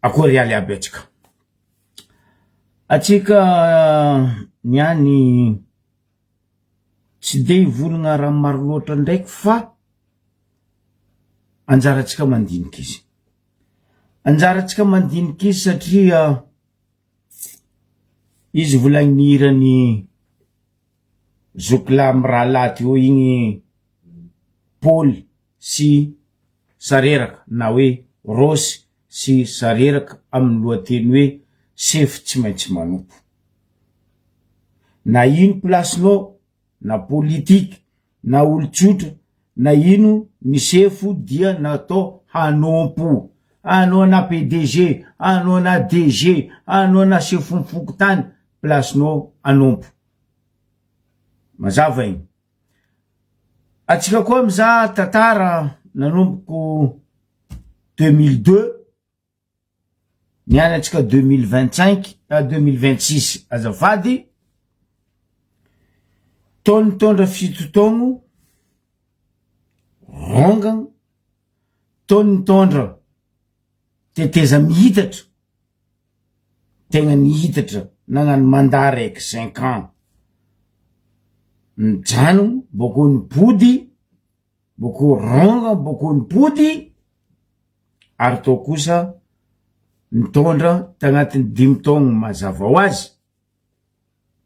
akory aly aby atsika niany tsy de hivolagna raha maro loatra ndraiky fa anjaratsika mandiniky izy. Anjaratsika mandiniky izy satria izy volagnirany zokila amy raha laty eo igny Paul sy sareraka na hoe Rosy sy sareraka amin'ny lohateny hoe sefo tsy maintsy manompo. Na ino placenao na politika na olotsotra na ino ny sefo dia natao hanompo. Anao na PDG, anao na DG, anao na sefo mifokotany, placenao anompo. Mazava igny. Atsika koa mizaha tantara nanomboko 2002 niany atsika 2025 2026 azafady taony mitondra fitotoagno rongagna, taony mitondra teteza mihitatra, tegna nihitatra nagnano mandat raiky 5 ans, nijanogno boko nipody, boko rongagna, boko nipody, ary tao kosa nitondra tagnatiny 5 taogno mazava ho azy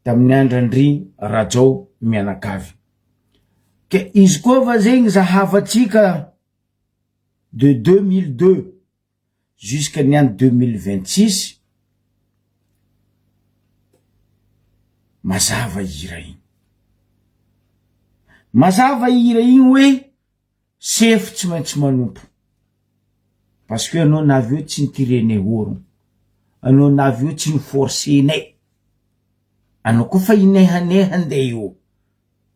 tamin'ny Andrandry Rajao Mianakavy. Ke izy koa va zegny zahavatsika de 2002 jusqu'à niany 2026 mazava hira igny. Mazava hira igny hoe sefo tsy maintsy manompo. Parce que anao navy eo tsy nitirene orogno, anao navy eo tsy niforcenay, anao koa fa inehaneha ndeha eo,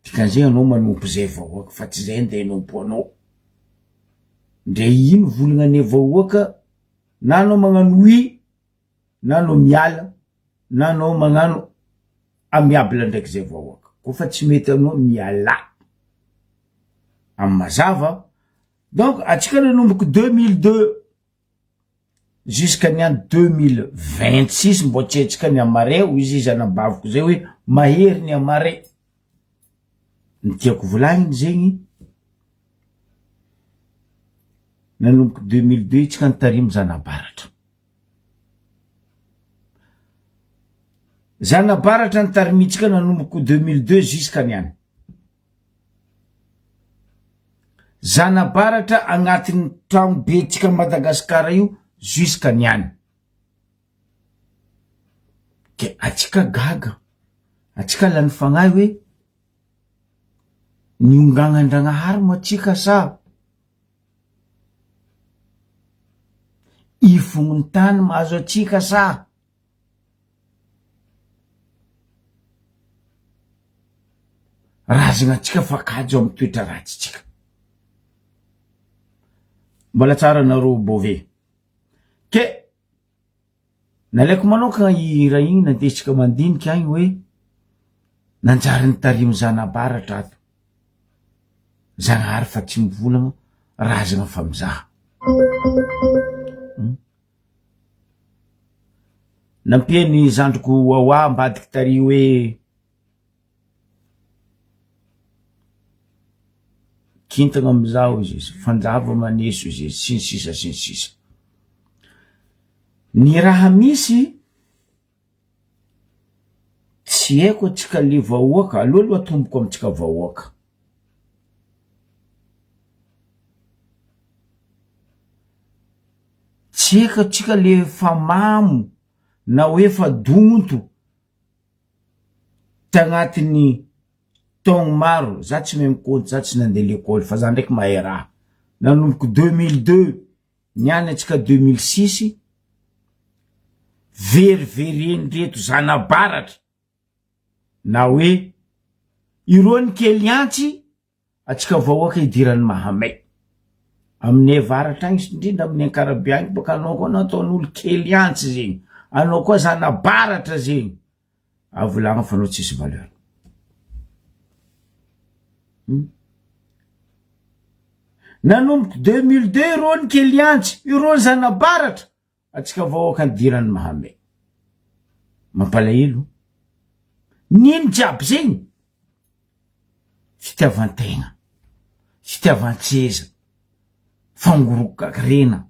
dikan'izay anao manompo zay vahoaka fa tsy zay ndeha nompo anao. Ndre ino volagnane vahoaka, na anao magnano oui, na anao miala, na anao magnano amiable ndraiky zay vahoaka, kofa tsy mety anao miala amy mazava. Donc atsika nanomboko 2002 jusqu'à niany 2026 mbo tsy atsika ny amareo, izy zanabaviko zay hoe mahery ny amare. Ny tiako volagniny zegny nanomboko 2002 itsika nitarimy Zanabaratra. Zanabaratra nitarimitsika nanomboko 2002 jusqu'à niany. Zanabaratra agnatin'ny tragno be tsika Madagasikara io jusqu'à niany. Ke atsika gaga, atsika lany fagnahy hoe niongagnan-Dragnahary mo atsika sa ifogny tany mahazo atsika sa razagna atsika fa kajo amy toetra ratsy tsika. Mbola tsara nareo bove. Ke nalaiko manokana hira igny nandesitsika mandinika agny hoe nanjary nitarimy Zanabaratra ato. Zagnahary fa tsy mivolagna, razagna fa mizaha. Nampiany zandriko wawa ambadiky tary hoe kintagna amizao izy, fanjava maneso izy, sy ny sisa sy ny sisa. Ny raha misy tsy haiko atsika le vahoaka, aloha atomboko amitsika vahoaka. Tsy haiko atsika le fa mamo na hoe fa donto tagnatiny taogno maro. Za tsy mahay mikontry, za tsy nandeha l'école fa za ndraiky mahay raha. Nanomboko 2002 niany atsika 2006 verivereny reto Zanabaratra na hoe irony kely antsy atsika vahoaka idirany mahamay. Aminay avaratra agny indrindra amin'ny Ankarabe agny boka anao koa nataon'olo kely antsy zegny, anao koa Zanabaratra zegny, avolagna fa anao tsisy valeur. Nanomboko 2002 irony kely antsy, irony Zanabaratra, atsika vahoaka ny dirany Mahamay mampalahelo nino jiaby zegny fitiavan-tegna fitiavan-tseza fangorokakarena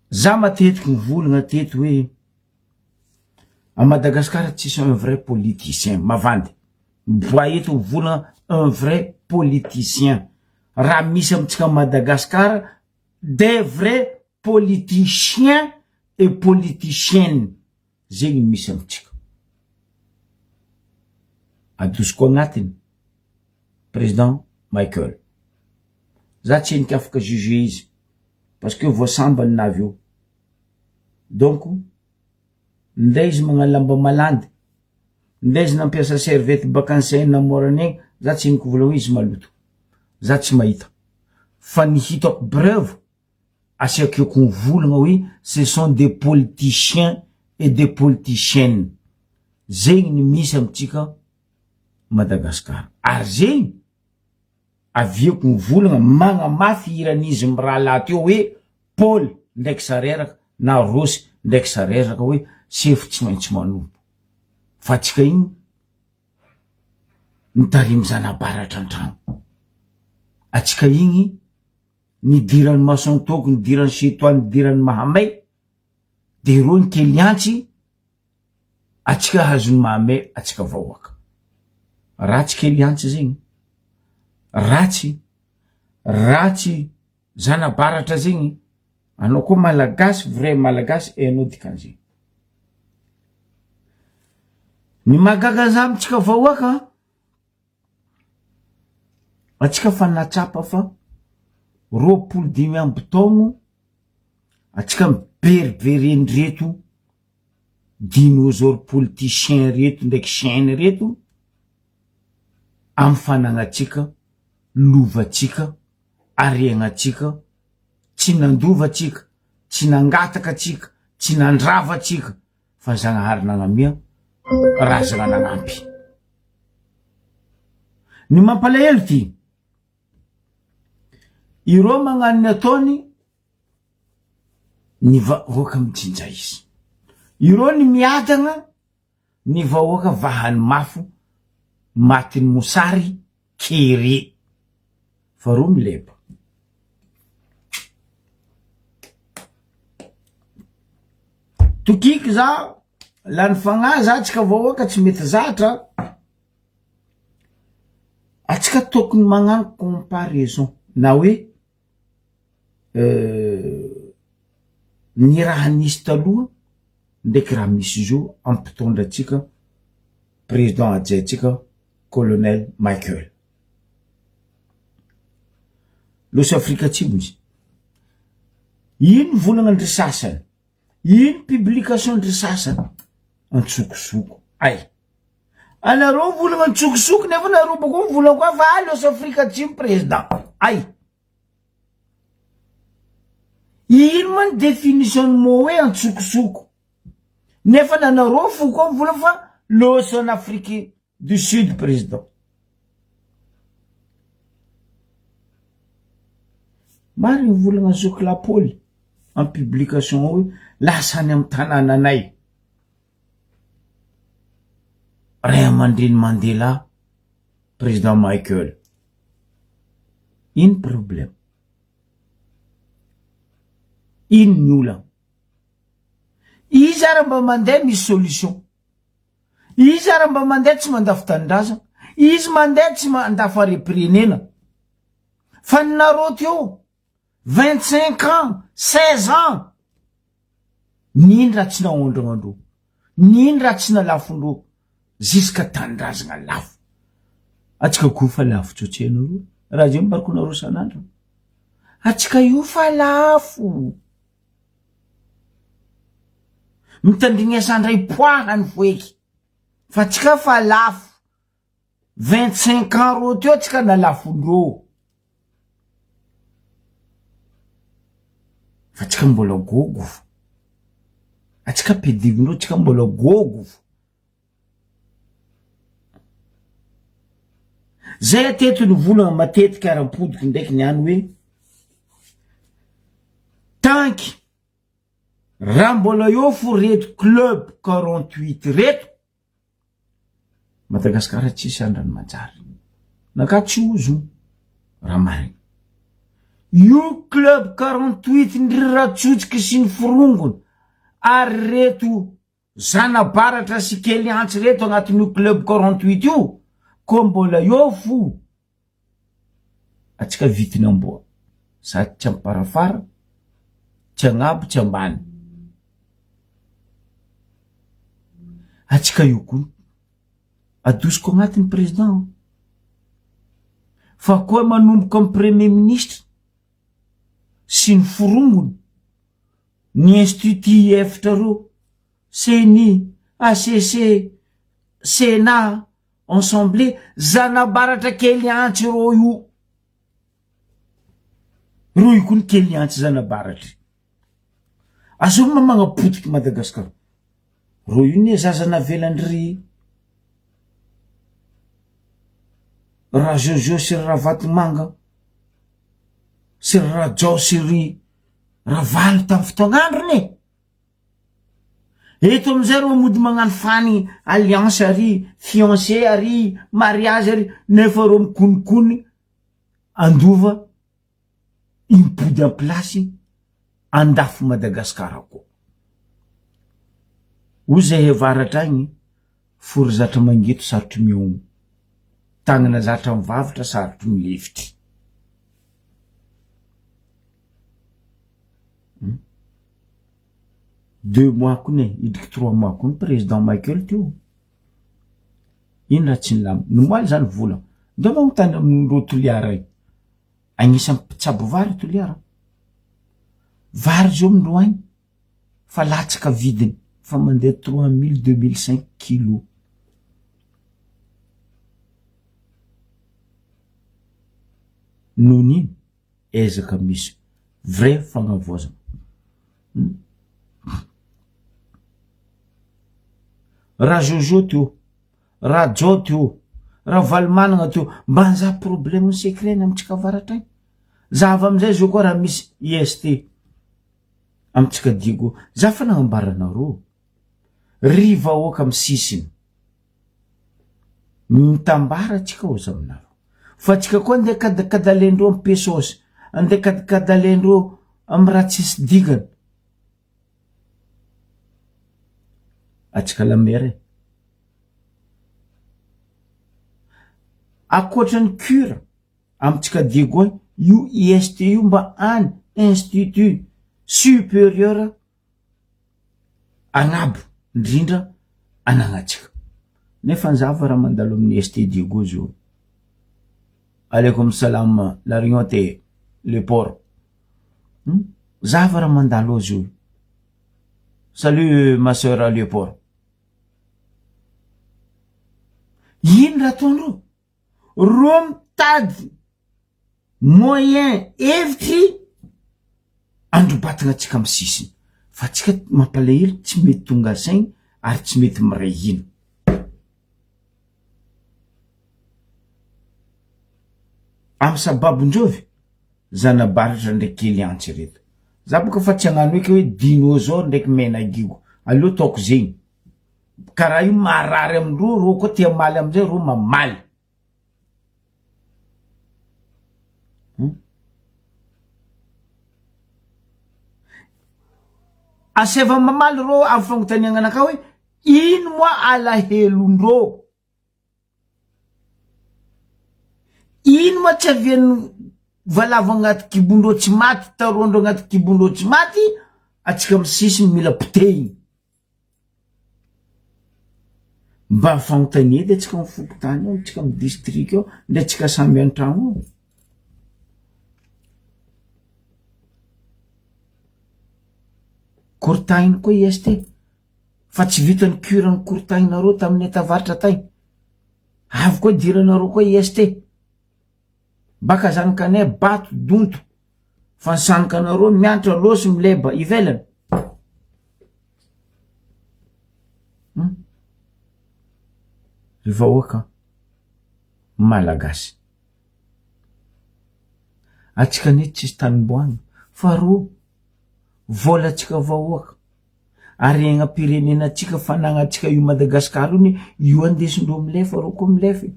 za matetiky mivolagna teto hoe à Madagascar tsisy un vrai politicien mavandy mboa eto mivolagna un vrai politicien raha misy amitsika Madagascar des vrais politiciens et politiciennes zegny misy amitsika adosiko agnatiny président Michael za tsy henoko afaka juger izy parce que voasambany navy io donc nday izy magnano lamba malandy nday izy nampiasa servette bakansainy namorany egny za tsy henoko volagno izy maloto za tsy mahita fa ny hitako preuve asiako eko mivolagna hoe ce sont des politiciens et des politiciennes zegny ny misy amitsika Madagascar ary zegny avieko mivolagna magnamafy iran'izy miraha laha teo hoe Paul ndraiky sareraka na Rosy ndraiky sareraka hoe sefo tsy maintsy manompo fa tsika igny nitarimy zanabaratra antragno atsika igny nidirany Masantoko nidirany Setoany nidirany Mahamay de ro ny Keliantsy atsika hazony Mahamay atsika vahoaka ratsy Keliantsy zegny ratsy zanabaratra zegny anao koa malagasy vrai malagasy anao dikan'zegny ny magaga za amitsika vahoaka atsika fa natsapa fa 25 amby taogno atsika miberibereny reto dinosaure politicien reto ndraiky chaîne reto amy fanagnatsika lovatsika ariagnatsika tsy nandovatsika tsy nangataka atsika tsy nandravatsika fa Zagnahary nagnamia razana nagnampy ny mampalahelo ty iro magnano ny ataony ny vahoaka mijinja izy iro ny miadagna ny vahoaka vahany mafo matiny mosary kere fa ro mileba tokiky za lany fagnahy za atsika vahoaka tsy mety zatra atsika tokony magnano comparaison na hoe ny raha nisy taloha ndraiky raha misy zo ampitondra atsika président ajaitsika colonel Michael losy Afrika Atsimo izy ino volagna ndry sasany ino publication ndry sasany antsokosoko ay anareo volagna antsokosoko nefa nareo boko mivolagna koa fa losy Afrika Atsimo président ay ino man définition mo hoe antsokosoko nefa nanareo fo koa mivolagna fa losy en Afrique du Sud président marigny volagna Zoklapoly en publication hoe lasany amy tanànanay Ray Amandreny Mandela président Michael ino problème ino ny olana izy ara mba mandeha misy solution izy ara mba mandeha tsy mandafy tanindrazana izy mandeha tsy mandafy reprenena fa ninareo teo 25 ans 16 ans nino raha tsy naondragnandro nino raha tsy nalafondro jusqu'à tanindrazana lafo atsika ko fa lafo tsotsenaro raha zay mibarikonaro sanandro atsika io fa lafo mitandrigna sandray poahany foeky fa atsika fa lafo 25 ans ro teo atsika nalafondro fa atsika mbola gogo atsika pedigrindreo atsika mbola gogo zay ateto ny volagna matetiky ara-podiky ndraiky ny any hoe tanky raha mbola eo fo reto club 48 reto Madagasikara tsisy andrany manjary naka tsy ozo raha mariny io club 48 ndry ratsotsiky sy ny forongony ary reto zanabaratra sy kely antsy reto agnatin'io club 48 io ko mbola eo fo atsika vitiny amboa sady tsy amparafara tsy agnabo tsy ambany atsika io koa adosiko agnatin'ny président fa koa manomboka amin'ny premier ministre sy ny forongony ny institut efitra ro CENI ACC Sénat Assemblée zanabaratra kely antsy ro io koa ny kely antsy zanabaratra azoma magnapotiky Madagasikara ro io ne zazana velandry raha Jojo sy raha Vatomanga sy raha Jao sy raha Valo tamin'ny fotoagn'andro ne eto amizay ro mody magnano fany alliance ary fiancé ary mariage ary nefa ro mikonikony andova impody en place andafo Madagasikara koa ozay hevaratra agny fory zatra mangeto sarotry miogno tagnana zatra mivavitra sarotry milefitry 2 mois koa ne idriky 3 mois koa ny président Michael teo ino raha tsy nilamy nomoaly zany vola ndeo magnontany amin'ro toliara io agnisan'ny mpitsabo vary toliara vary zao mindroany fa latsaka vidiny fa mandeha 3000 2005 kilo nonino ezaka misy vrai fagnavoazana raha Jojo teo raha Jao teo raha Valomanagna teo mba nza problème secret amitsika avaratray zava amizay zao koa raha misy IST amitsika digo za fa nagnambaranareo riva oka amy sisiny mitambara atsika ozy aminareo fa atsika koa ndeha kadalendreo amy pesosy andeha kadalendreo amy raha tsisy digany atsika lamere akoatrany cure amitsika digo io IST io mba any institut supérieur agnabo ndrindra anagnatsika nefa nzava raha mandalo amin'ny IST digo zao alaikum salam la rignonté le port zava raha mandalo zao salut ma sœur le port ino raha ataondreo ro mitady moyen hevitry androbatagna atsika amy sisiny fa atsika mampalahelo tsy mety tonga saigny ary tsy mety miray hina amy sababondrovy zanabaratra ndraiky kely antsy reto za boka fa tsy agnano eky hoe dinosaure ndraiky menagigo aleo taoko zegny karaha io marary amindro ro koa tia maly amizay ro mamaly aseva mamaly ro amy fagnotaniagna anaka hoe ino moa alahelondro ino moa tsy aviany valavo agnaty kibondro tsy maty tarondro agnaty kibondro tsy maty atsika amy sisiny mila potehiny mba fagnotania edy atsika mifokotany eo atsika amy district eo ndre atsika samby antragno eo kortainy koa IST fa tsy vitany curany kortainareo tamin'ny etavaratra tay avy koa diranareo koa IST baka zanakanay bato donto fa nisanakanareo miantra losy mileba ivelany vahoaka malagasy atsika nety tsisy tanimboagna fa ro vola atsika vahoaka aregna pirenenantsika fanagnatsika io Madagasikara io andesindreo milefa reo koa milefa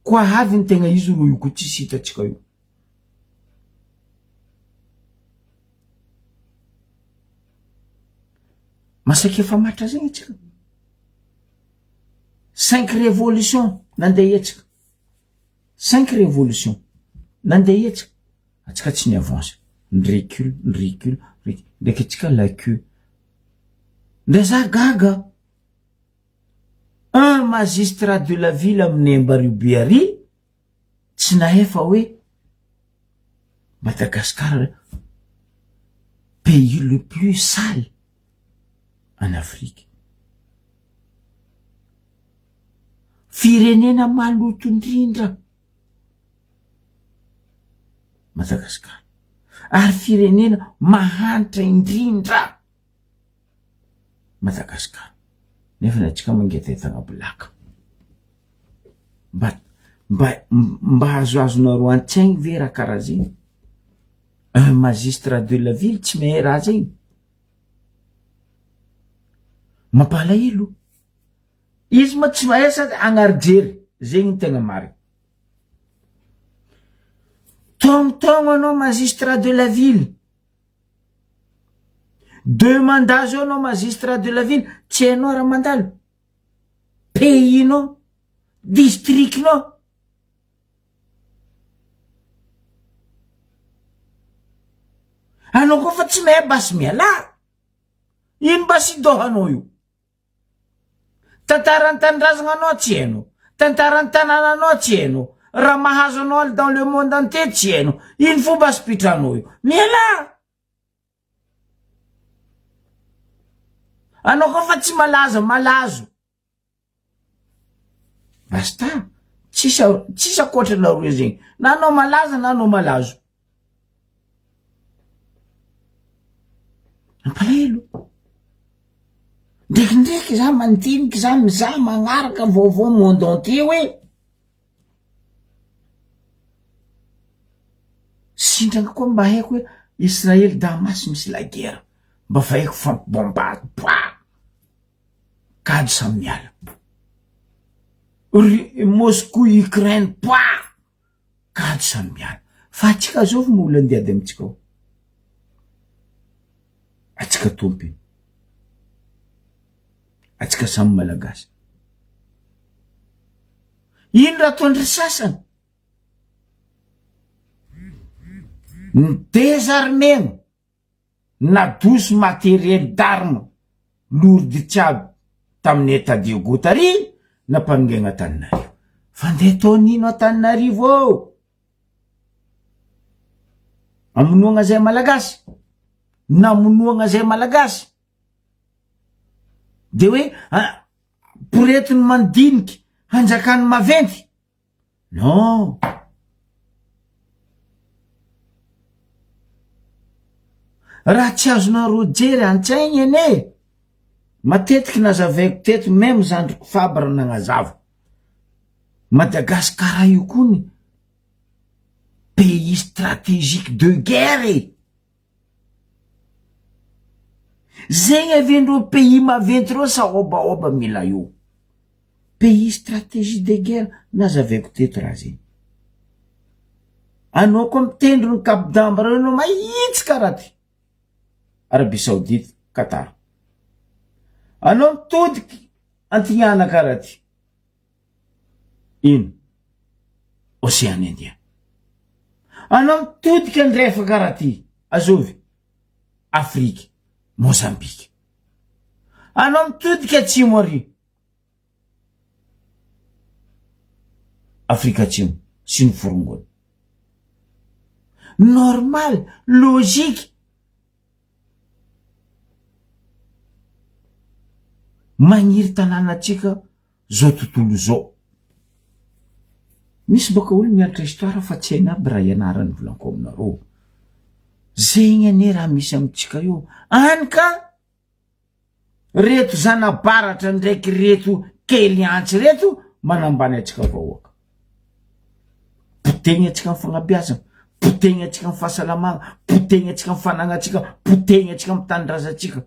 koa avy ny tegna izy ro io koa tsisy hitatsika io. Masaky efa matra zegny tsika 5 révolution nandeha etsika 5 révolution nandeha etsika atsika tsy ny avance ny recul ndraiky atsika la queue ndra za gaga un magistrat de la ville amin'ny Ambaribiary tsy nahefa hoe Madagascar pays le plus sale en Afrique. Firenena maloto indrindra Madagascar. Ary firenena mahantra indrindra Madagascar. Nefa natsika mangetaheta agnabonaka. Mba azoazonareo an-tsaigny ve raha karaha zegny? Un magistrat de la ville tsy mahay raha zegny. Mampalahelo. Izy ma tsy mahay sady agnarijery zegny ny tegna marina. Tongotongno anao magistrat de la ville. 2 mandats zao anao magistrat de la ville, tsy hainao raha mandalo. Pays-nao, district-nao. Anao koa fa tsy mahay basy miala. Ino basy dohanao io? Tantarany tanindrazana anao tsy hainao. Tantarany tanàna anao tsy hainao. Raha mahazo anao dans le monde entier tsy hainao. Ino fo basy pitranao io? Miala! Anao koa fa tsy malazo. Basta. Tsisy akoatra laroe zegny. Na anao malaza na anao malazo. Mampalahelo. Ndraikindraiky za mandiniky za mizaha magnaraka vaovao monde entier hoe sindrana koa mba haiko hoe Israely Damas misy la guerre. Mba fa haiko fampibombady kady samy miala. Moscou Ukraine kady samy miala. Fa atsika zao molo andiady amitsika ao. Atsika tompiny. Atsika samy malagasy. Ino raha tondry sasany? Ny désarmement na douce matériel d'armes lourdes tsiaby tamin'ny état de Gotary na mpanongena Antananarivo. Fa ndeha tao nino Antananarivo ao? Amonoagna zay malagasy. Namonoagna zay malagasy. De hoe poretiny mandiniky hanjakany maventy. Non. Raha tsy azonareo jery an-tsaigny ene. Matetiky nazavaiko teto même zandriko Fabra nagnazava. Madagascar io koa pays stratégique de guerre. Zegny avendreo pays maventy reo sa obaoba mila io. Pays stratégie de guerre nazavaiko teto raha zegny. Anao koa mitendry ny Cap d'Ambre reo anao mahitsy karaha ty. Arabie Saoudite, Qatar. Anao mitodiky Antignana karaha ty. Ino? Océan Indien. Anao mitodiky andrefa karaha ty. Azovy. Afrique. Mozambique. Anao mitodiky atsimo ary. Afrika atsimo. Sy ny forongony. Normal. Logique. Magniry tanànatsika zao tontolo zao. Misy boka olo mianatra histoire fa tsy hainy aby raha ianarany volanko aminareo. Zegny ane raha misy amitsika io. Any ka reto zanabaratra ndraiky reto kely antsy reto manambany atsika vahoaka. Potegny atsika amin'ny fagnabeazana, potegny atsika amin'ny fahasalamagna, potegny atsika amin'ny fanagnatsika, potegny atsika amin'ny tanindrazantsika.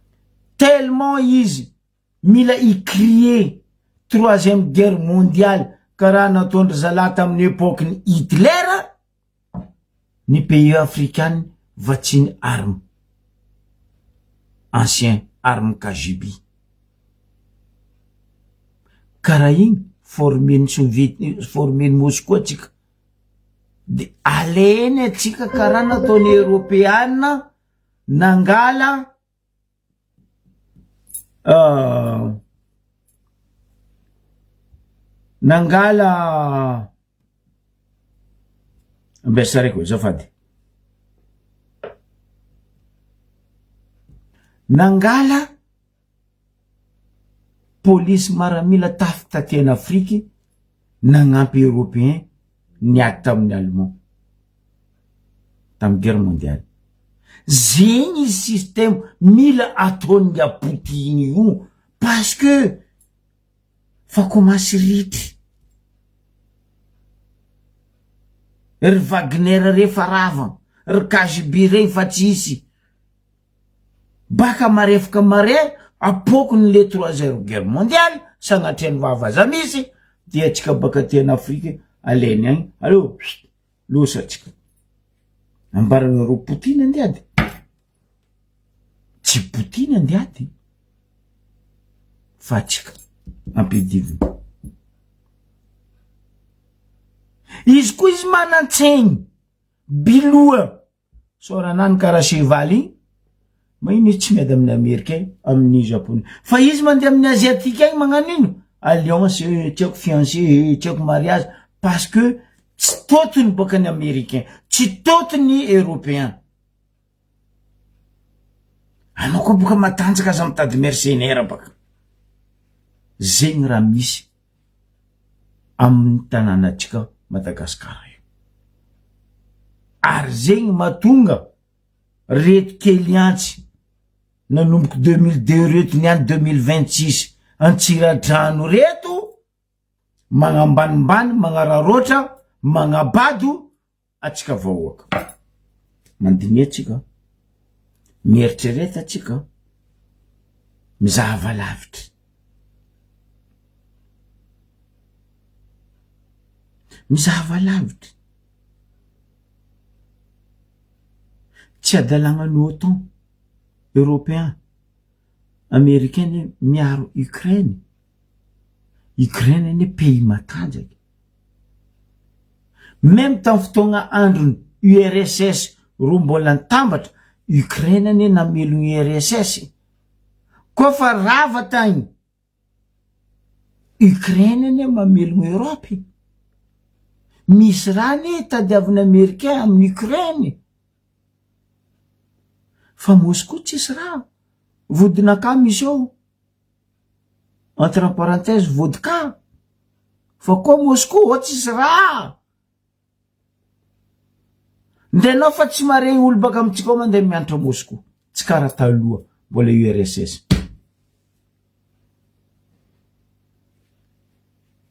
tellement izy mila icrie 3e guerre mondiale karaha nataondry zalahy tamin'ny epokiny Hitler, ny pays africain vatsiny arme, ancien arme KGB. Karaha igny formeny Soviet, formeny Moscou atsika, de aleny atsika karaha nataony Européana nangala ambesareko zafady, nangala polisy maramila tafitaty Afrique nagnampy Européen niady tamin'ny Allemand tamin'ny guerre mondiale. Zegny izy système mila ataony Poutine io, parce que fa komasy ritry ry Wagner refa rava, ry KGB regny fa tsisy, baka marefaka mare apokony le 3e guerre mondiale sagnatriany vavaza misy, dia atsika baka tena Afrique aleny agny, allo losa atsika ambarana ro Poutine andiady, tsy Poutine andiady fa atsika ampidiviny. Izy koa izy manan-tsaigny biloa soranany karaha cheval igny, magnino tsy miady amin'ny Americain amin'ny Japonais, fa izy mandeha amin'ny Asiatique agny magnano ino alliance, tiako fiancé, tiako mariage, parce que tsy totony baka ny Américain, tsy totony Européen. Anao koa boka matanjaka aza mitady mercenaire baka. Zegny raha misy amin'ny tanànatsika Madagasikara io. Ary zegny matonga reto kely antsy nanomboky 2002 reto niany 2026 antsiradrano reto magnambanimbany, magnararotra, magnabado atsika vahoaka. Mandiny atsika, mieritrereta atsika, mizaha lavitra. Mizaha lavitra. Tsy adalagna ny OTAN Européen, Américain miaro Ukraine. Ukraine ny pays matanjaky. Même tamin'ny fotoagna androny URSS ro mbola nitambatra, Ukraine ny namelogny URSS. Koa fa rava tagny, Ukraine ny mamelogny Europe. Misy raha ny tadiavin'ny Américain amin'ny Ukraine. Fa Moscou tsisy raha, vodinaka misy ao, entre parenthèse vodka, fa koa Moscou tsisy raha. Ndenao fa tsy maregny olo baka amitsika mandeha mianatra Moscou, tsy karaha taloha mbola URSS.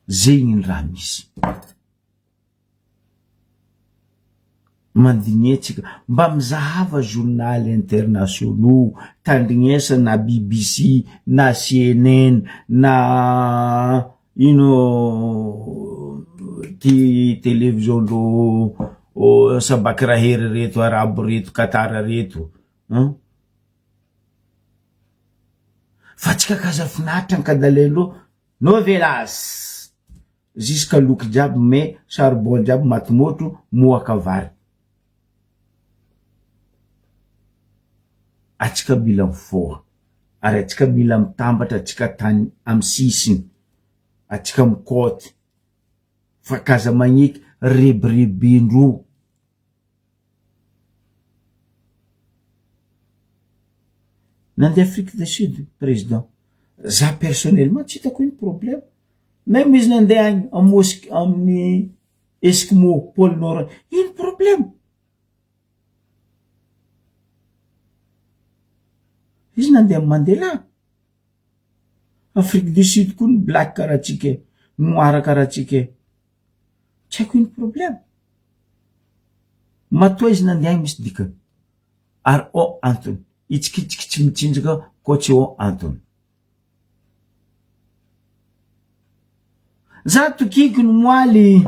Zegny ny raha misy. Mandinetsika mba mizahava journal internationaux, tandrignesa na BBC, na CNN, na ino ty télévision ro sabakirahery reto, arabo reto, katara reto. Fa tsika kaza finaritra ny kadalendro novelas jusqu'à loky jiaby me charbon jiaby matomotro moaka vary. Atsika mila mifoha, ary atsika mila mitambatra atsika tany amy sisiny, atsika mikoty, fa kaza magniky rebrebendro. Nandeha Afrique du Sud, président, za personnellement tsy hitako ino problème. Même izy nandeha agny amin'ny Eskimo, pôle Nord, ino problème? Izy nandeha Mandela. Afrique du Sud koa ny black karaha atsika, noir karaha atsika. Tsy haiko ino problème. Matoa izy nandeha agny misy dikany. Ary antony, itsikitsika tsy mitsinjaka koatsy eo antony. Za tokiky no moaly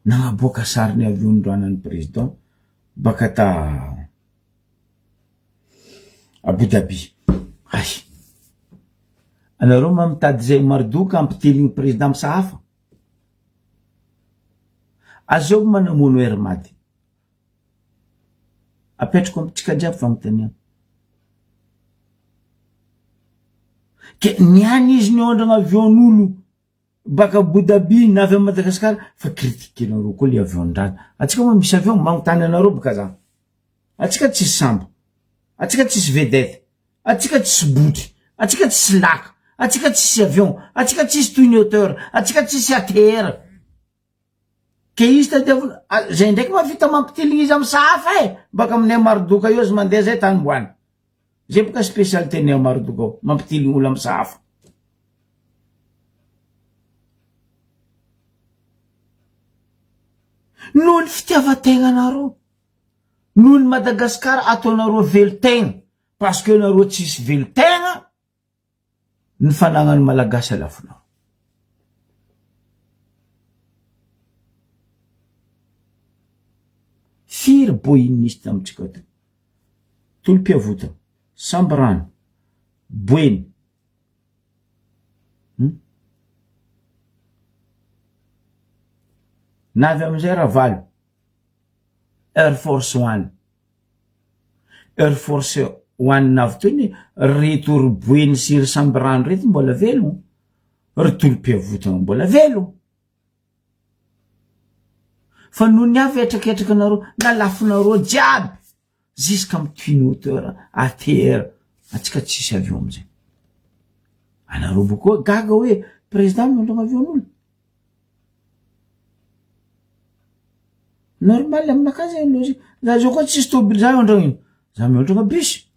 nagnaboaka sariny avion-droanan'ny président baka ta Abu Dhabi. Ay, anareo mamitady zay maridoka ampiteliny président misahafa. Azao manamono hermady apetrako amitsika jiaby fagnotania ke niany izy niondragna avion'olo baka Abu Dhabi na avy Madagasikara fa kritikenareo koa le avion-draza. Atsika moa misy avion magnotany anareo baka za. Atsika tsisy samba, atsika tsisy vedette, atsika tsisy botry, atsika tsisy laka, atsika tsisy avion, atsika tsisy twin hauteur, atsika tsisy ATR. Ke izy tadiavina zay ndraiky mavita mampitiligny izy amy sahafa baka aminay maridoka io azy mandeha zay tany mboany. Zay boka spécialité ny maridoka ao mampitiligny olo amy sahafa. Noho ny fitiavategna nareo, noho ny Madagasikara ataonareo velotegna, parce que nareo tsisy velotegna ny fanagnany malagasy alafonao. Firy boiniste amitsika to, tolom-piavota, sambrano, boeny, navy amizay ravalo, Air Force One. Air Force One navy toy ny reto ry boeny sy ry sambrano reto mbola velo, ry tolom-piavota mbola velo. Fa noho ny avy etraketraky nareo na lafinareo jiaby jusqu'à amy twin hauteur, ATR, atsika tsisy avion amizay. Anareo bokoa gaga hoe président miondrogna avion'olo. Normal aminakahy zay logique. Za zao koa tsisy tobily za miondrogna ino, za miondrogna bus.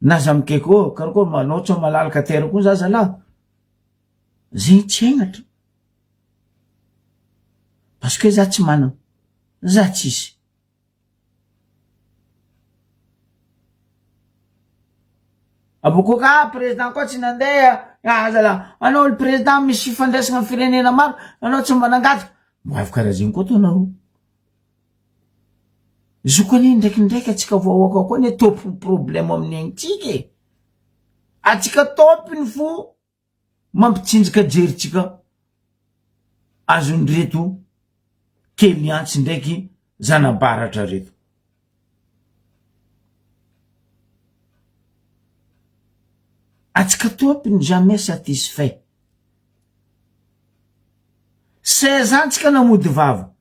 Na za mikeko karakôry manao tsy malalaka terre koa za zalahy. Zay tsy aignatra. Parce que za tsy manana, za tsisy. Aboko ka président koa tsy nandeha, zalahy, anao le président misy fifandraisagna amy firenena maro, anao tsy manangataka. Moavy karaha zegny koa tonareo. Izy koa ne ndraikindraiky atsika voahoaka koa ne tompony problème amin'ny aignitsika. Atsika tompony fo mampitsinjaka jeritsika azondreto keliantsy ndraiky zanabaratra reto. Atsika tompony jamais satisfait. 16 ans tsika namody vava,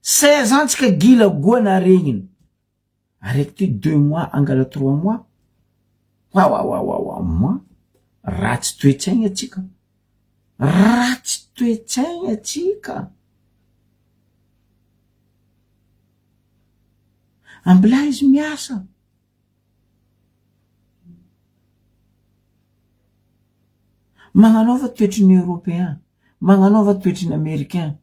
16 ans tsika gila goana regniny. Araiky ty 2 mois angala 3 mois. Moi. Ratsy toetsaigna atsika. Ratsy toetsaigna atsika. Ambila izy miasa. Magnanaova toetry ny Européen, magnanaova toetry ny Américain.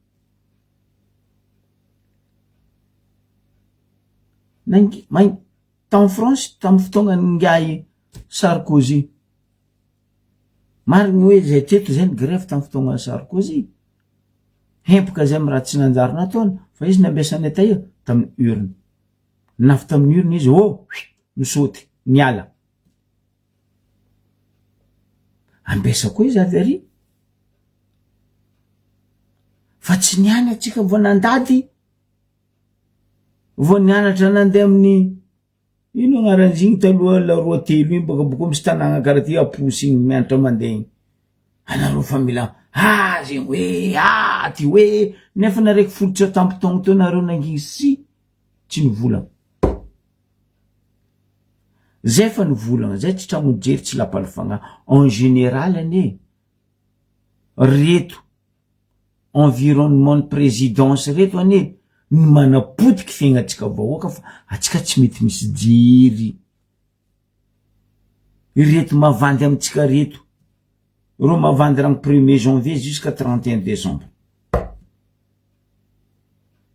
Tao France tamy fotoagna ngai Sarkozy. Marigny hoe zay teto zay ny grève tamy fotoagna Sarkozy. Hempoka zay amy raha tsy nanjary nataony, fa izy nambiasany ataia tamy urne. Navy tamy urne izy, misaoty, niala. Ambesa koa izy avy ary. Fa tsy niany atsika vo nandady, vo nianatra nandeha amin'ny ino agnaran'izigny taloha la roa telo iny baka boko misy tanàgna karaha ty aposy igny mianatra mandeha igny. Anareo fa mila zegny hoe ty hoe nefa naraiky fototra tampotogno teo nareo nangisy tsy nivolagna. Zay fa nivolagna, zay tsy trano jery tsy lapalifagna. En général ane, reto environnement présidence reto ane, ny manapotiky fiaignatsika vahoaka fa atsika tsy mety misy jiry. Reto mavandy amitsika reto. Ro mavandy rano 1er janvier jusqu'à 31 décembre.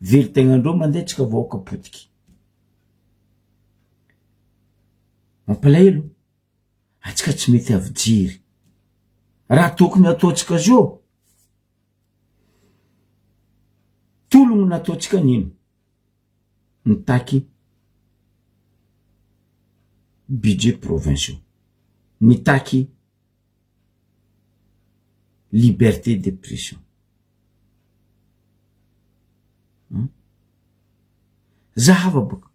Velotegnandreo mandeha tsika vahoaka potiky. mampalahelo atsika tsy mety avy jiry raha tokony ataotsika zao tologno nataotsika nino mitaky budget provinciaux mitaky liberté d'expression zahava boka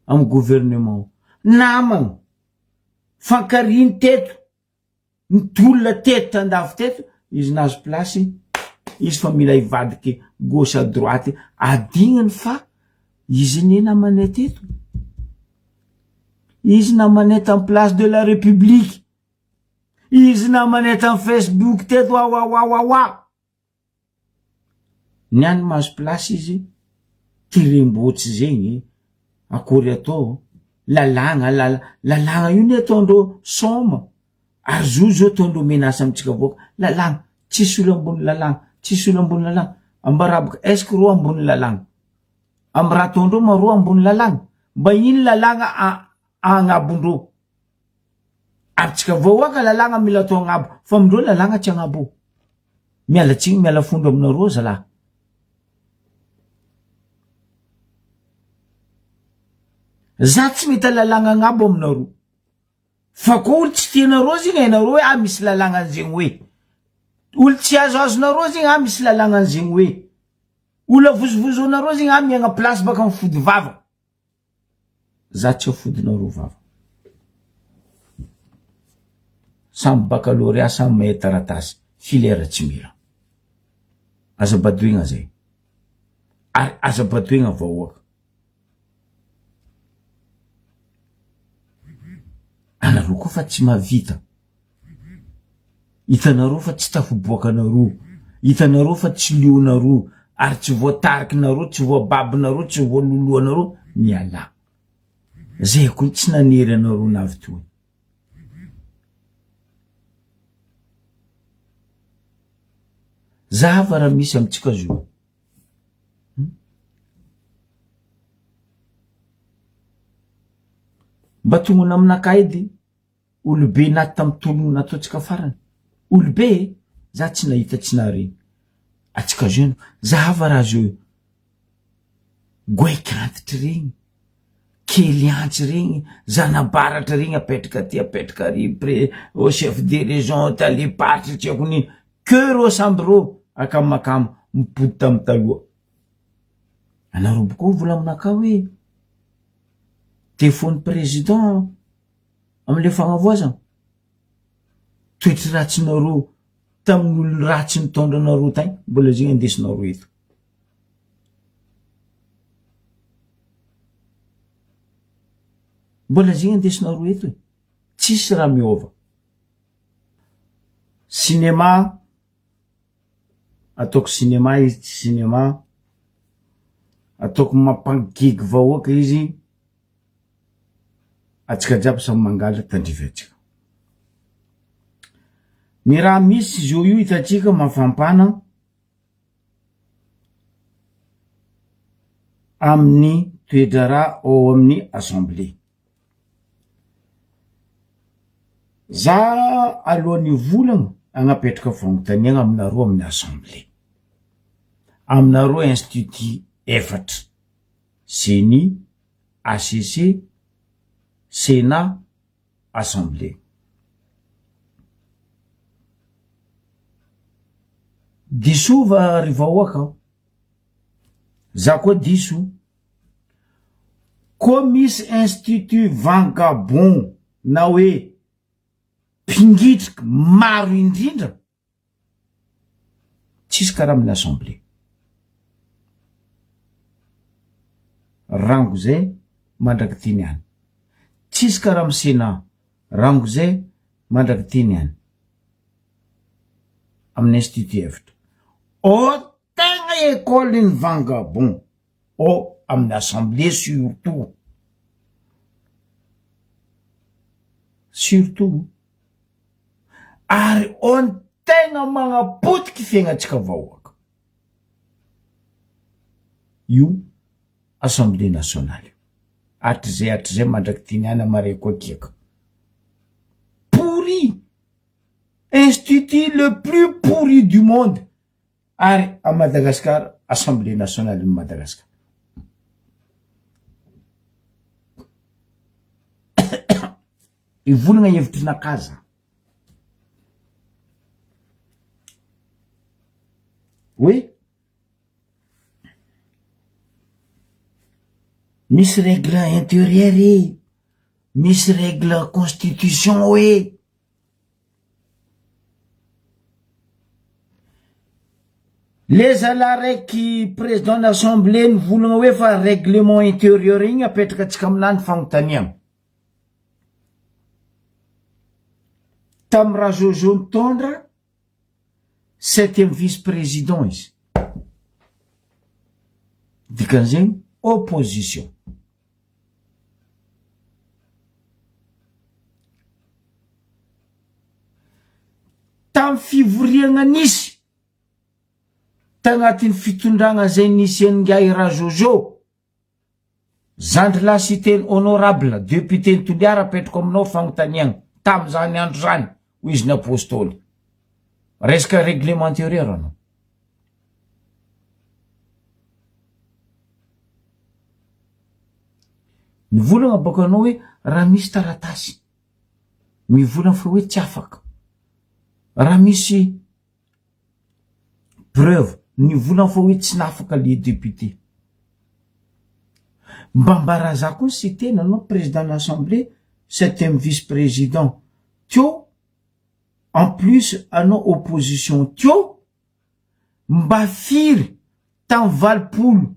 amy gouvernement namagna fankariny teto nitolona teto tandafy teto izy nazo plasy izy fa mila ivadiky gauche à droite adignany fa izy ne namanay teto izy namanay tam place de la république izy namanay tam Facebook teto wa niany mazo place izy tirembotsy zegny akory atao lalagna io ne ataondreo soma ary zo ataondreo menasy amitsika voaka lalagna tsisy olo ambony lalagna tsisy olo ambony lalagna ambaraboka est-ce que roa ambony lalagna amy raha ataondreo ma roa ambony lalagna mba iny lalagna agnabondreo atsika voaka lalagna mila atao agnabo fa amindreo lalagna tsy agnabo miala tsigny miala fondro aminareo zalahy za tsy mety lalagna agnabo aminareo fa ko olo tsy tianareo zegny hainareo hoe misy lalagna anzegny hoe olo tsy azonareo zegny misy lalagna anzegny hoe olo avozovozonareo zegny miagna place baka mifody vava za tsy afodinareo vava samy baccalauréat samy mahay taratasy filera tsy mila aza badoigna zay ary aza badoigna vahoaka anareo koa fa tsy mavita hitanareo fa tsy tafiboakanareo hitanareo fa tsy lionareo ary tsy voatarikinareo tsy voababinareo tsy voaloloanareo miala zay koa tsy nanery anareo navy toy zahava raha misy amitsika zo mba tongona aminaka edy olobe naty tamy tologno nataotsika farany olobe za tsy nahita tsy nare atsika zeno zahava raha zo goikantitry regny keliantsy regny zanabaratra regny apetraka ty apetraka ary au chef de région tale party tsy ako nino que ro samby ro akamakamo mipody tamy taloha anareo bokoa vola aminaka hoe téléphone président amle fagnavoazana toetry ratsinareo tamin'olo ratsy nitondranareo tagny mbola zegny andesinareo eto mbola zegny andesinareo eto tsisy raha miova cinéma ataoko cinéma izy tsy cinéma ataoko mampangigy vahoaka izy atsika jiaby samy mangala tandrivy atsika ny raha misy zo io hitatsika mafampana amin'ny toedrara ao amin'ny assemblée za alohan'ny volagna agnapetraka fagnontaniagna aminareo amin'ny assemblée aminareo institut efatra CENI ACC Sénat assemblée disova rivahoaka za koa diso ko misy institut vagabond na hoe pingitriky maro indrindra tsisy karaha amin'ny assemblée rango zay mandraky tiny any tsisy karaha amy Sénat rango zay mandraky tiny any amin'ny institut efatra o tegna école ny vagabond o amin'ny assemblée surtout ary o ny tegna magnapotiky fiaignatsika vahoaka io assemblée nationale atry zay mandraky tiny any amareko akiaka pourri. Institut le plus pourri du monde. À Madagascar, Assemblée nationale de Madagascar. Ils voulaient y avoir une casa. Oui. Mis règle intérieure, mis règle constitution, oui. Les alarés qui président de l'Assemblée ne voulaient pas faire règlement intérieur, il y a peut-être que comme l'an fantaniam. Tamra Jojo Tondra, 7e vice-président. Dikanzeng, opposition. Tam fivoriagna nisy tagnatin'ny fitondragna zay nisy an'ngai Rajojo zandry lasy teny honorable député Toliara apetrako aminao fagnontaniagna tam'izany andro zany ho izy ny apôstôly resaka règlement intérieur anao mivolagna baka anao hoe raha misy taratasy mivolagna fa hoe tsy afaka raha misy preuve mivolagna fa hoe tsy nafaka le député mba mbaraza koa sy tena anao président de l'Assemblée 7e vice-président tio en plus anao opposition tio mba firy tam valopolo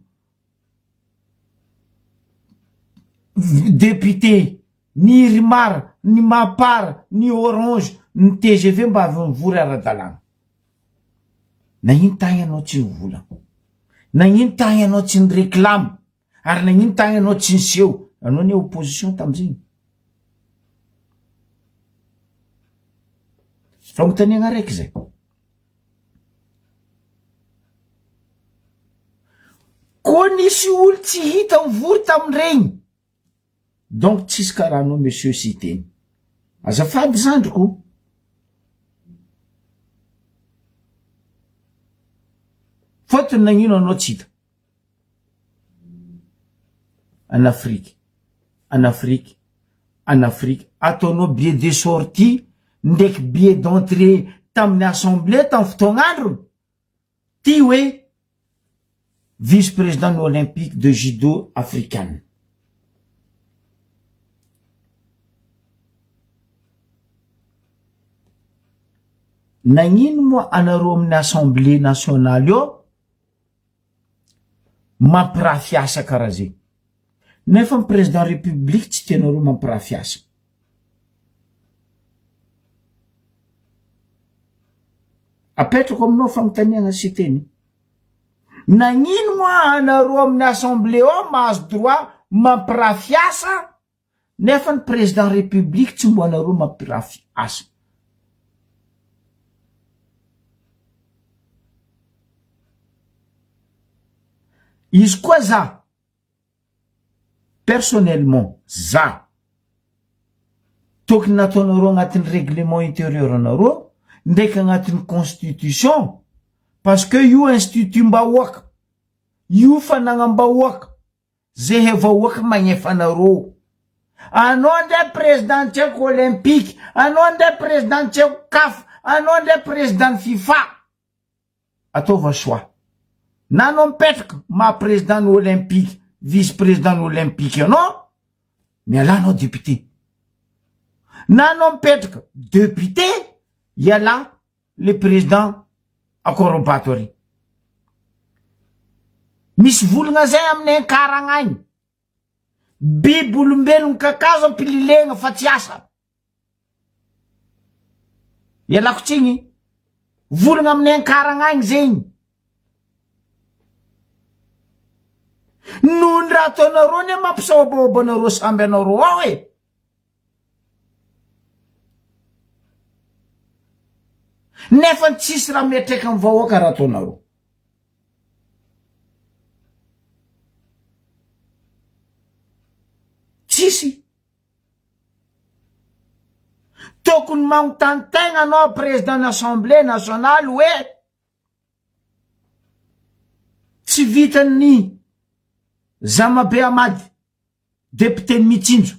député ni Rimar ni Mapar ni Orange ni TGV mba avy mivory ara-dalàna nagnino tagny anao tsy nivola nagnino tagny anao tsy nireklamy ary nagnino tagny anao tsy niseho anao ny opposition tam'iziny fagnontaniagna raiky zay koa nisy olo tsy hita mivory tam'regny donc tsisy karaha anao monsieur sy teny azafady zandriko fotony nagnino anao tsy hita en Afrique ataonao billet de sortie ndraiky billet d'entrée tamin'ny assemblée tam fotoagn'andro ty hoe vice-président olympique de judo africaine nagnino moa anareo amin'ny assemblée nationale io mampirafiasa karaha zay nefa président république tsy tianareo mampirafiasa apetrako aminao fagnontaniagna sy teny nagnino moa anareo amin'ny assemblée ao mahazo droit mampirafiasa nefa ny président république tsy mbo anareo mampirafiasa izy koa za personnellement za tokony nataonareo agnatin'ny règlement intérieur anareo ndraiky agnatin'ny constitution parce que io institut mbahoaka io fanagnam-bahoaka zay hevahoaka magnefa anareo anao ndray président tseako olympique anao ndray président tseako CAF anao ndray président FIFA ataova choix na anao mipetraka ma président olympique vice-président olympique anao miala anao député na anao mipetraka député iala le président akorobatori misy volagna zay amin'ny ankaragnainy biby olombelogno kakazo ampililegna fa tsy asa ialako tsigny volagna amin'ny ankaragnainy zegny nohony raha ataonareo ne mampisaobaoba anareo samby anareo ao e nefa tsisy raha miatraika amin'ny vahoaka raha ataonareo tsisy to tokony magnontany tegna anao président d'assemblée nationale hoe tsy vitany Zamabe Amady député Mitsinjo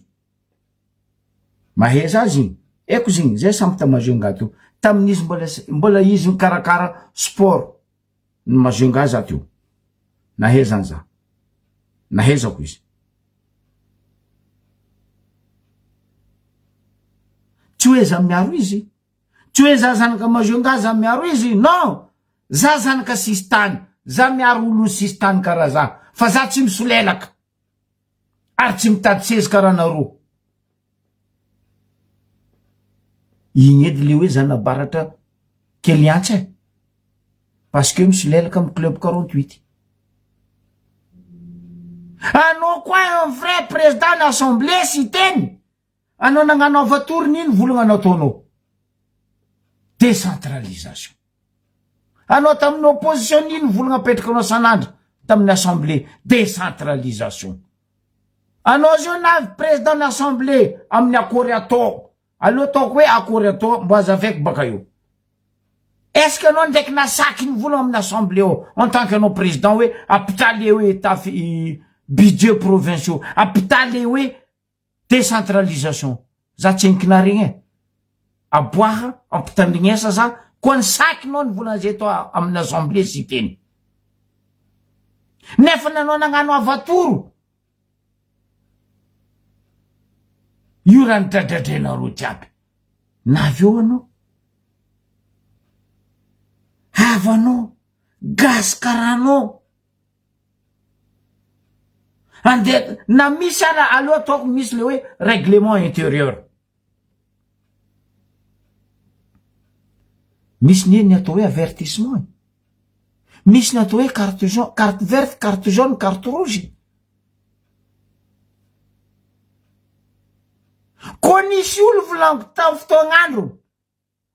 maheza azy igny eko zigny zay samy tamazonga to tamin'izy mbola izy mikarakara sport ny mazonga za teo nahezany za nahezako izy tsy hoe za miaro izy tsy hoe za zanaka mazonga za miaro izy non za zanaka sistany za miaro olo sistany karaha za fa za tsy misolelaka ary tsy mitady sezy karaha nareo igny edy le hoe zanabaratra keliantsy parce que misolelaka amy club 48 anao koa un vrai président d'assemblée sy teny anao nagnano avatoriny iny volagna anao ataonao décentralisation anao tamin'ny opposition iny volagna apetraka anao sanandra tamin'ny assemblée décentralisation anao zio na président d'assemblée amin'ny akory atao aloha ataoko hoe akory atao mbo aza aveko baka io est ce que anao ndraiky nasaky ny volagna amin'ny assemblée ao en tant que anao président hoe apitaly hoe tafy budget provinciaux apitaly hoe décentralisation za tsy enikina regny aboaha ampitandrignesa za koa ny saky nao ny volana zay tao amin'ny assemblée sy teny nefa nanao nagnano avatoro io raha nidradradrainareo jiaby naveo anao havanao gasy karanao andeha na misy ara aloha ataoko misy le hoe règlement intérieur misy ny atao hoe avertissement misy ny atao hoe carte jaune carte verte carte jaune carte rouge koa nisy olo volaniko tamin'ny fotoagnandro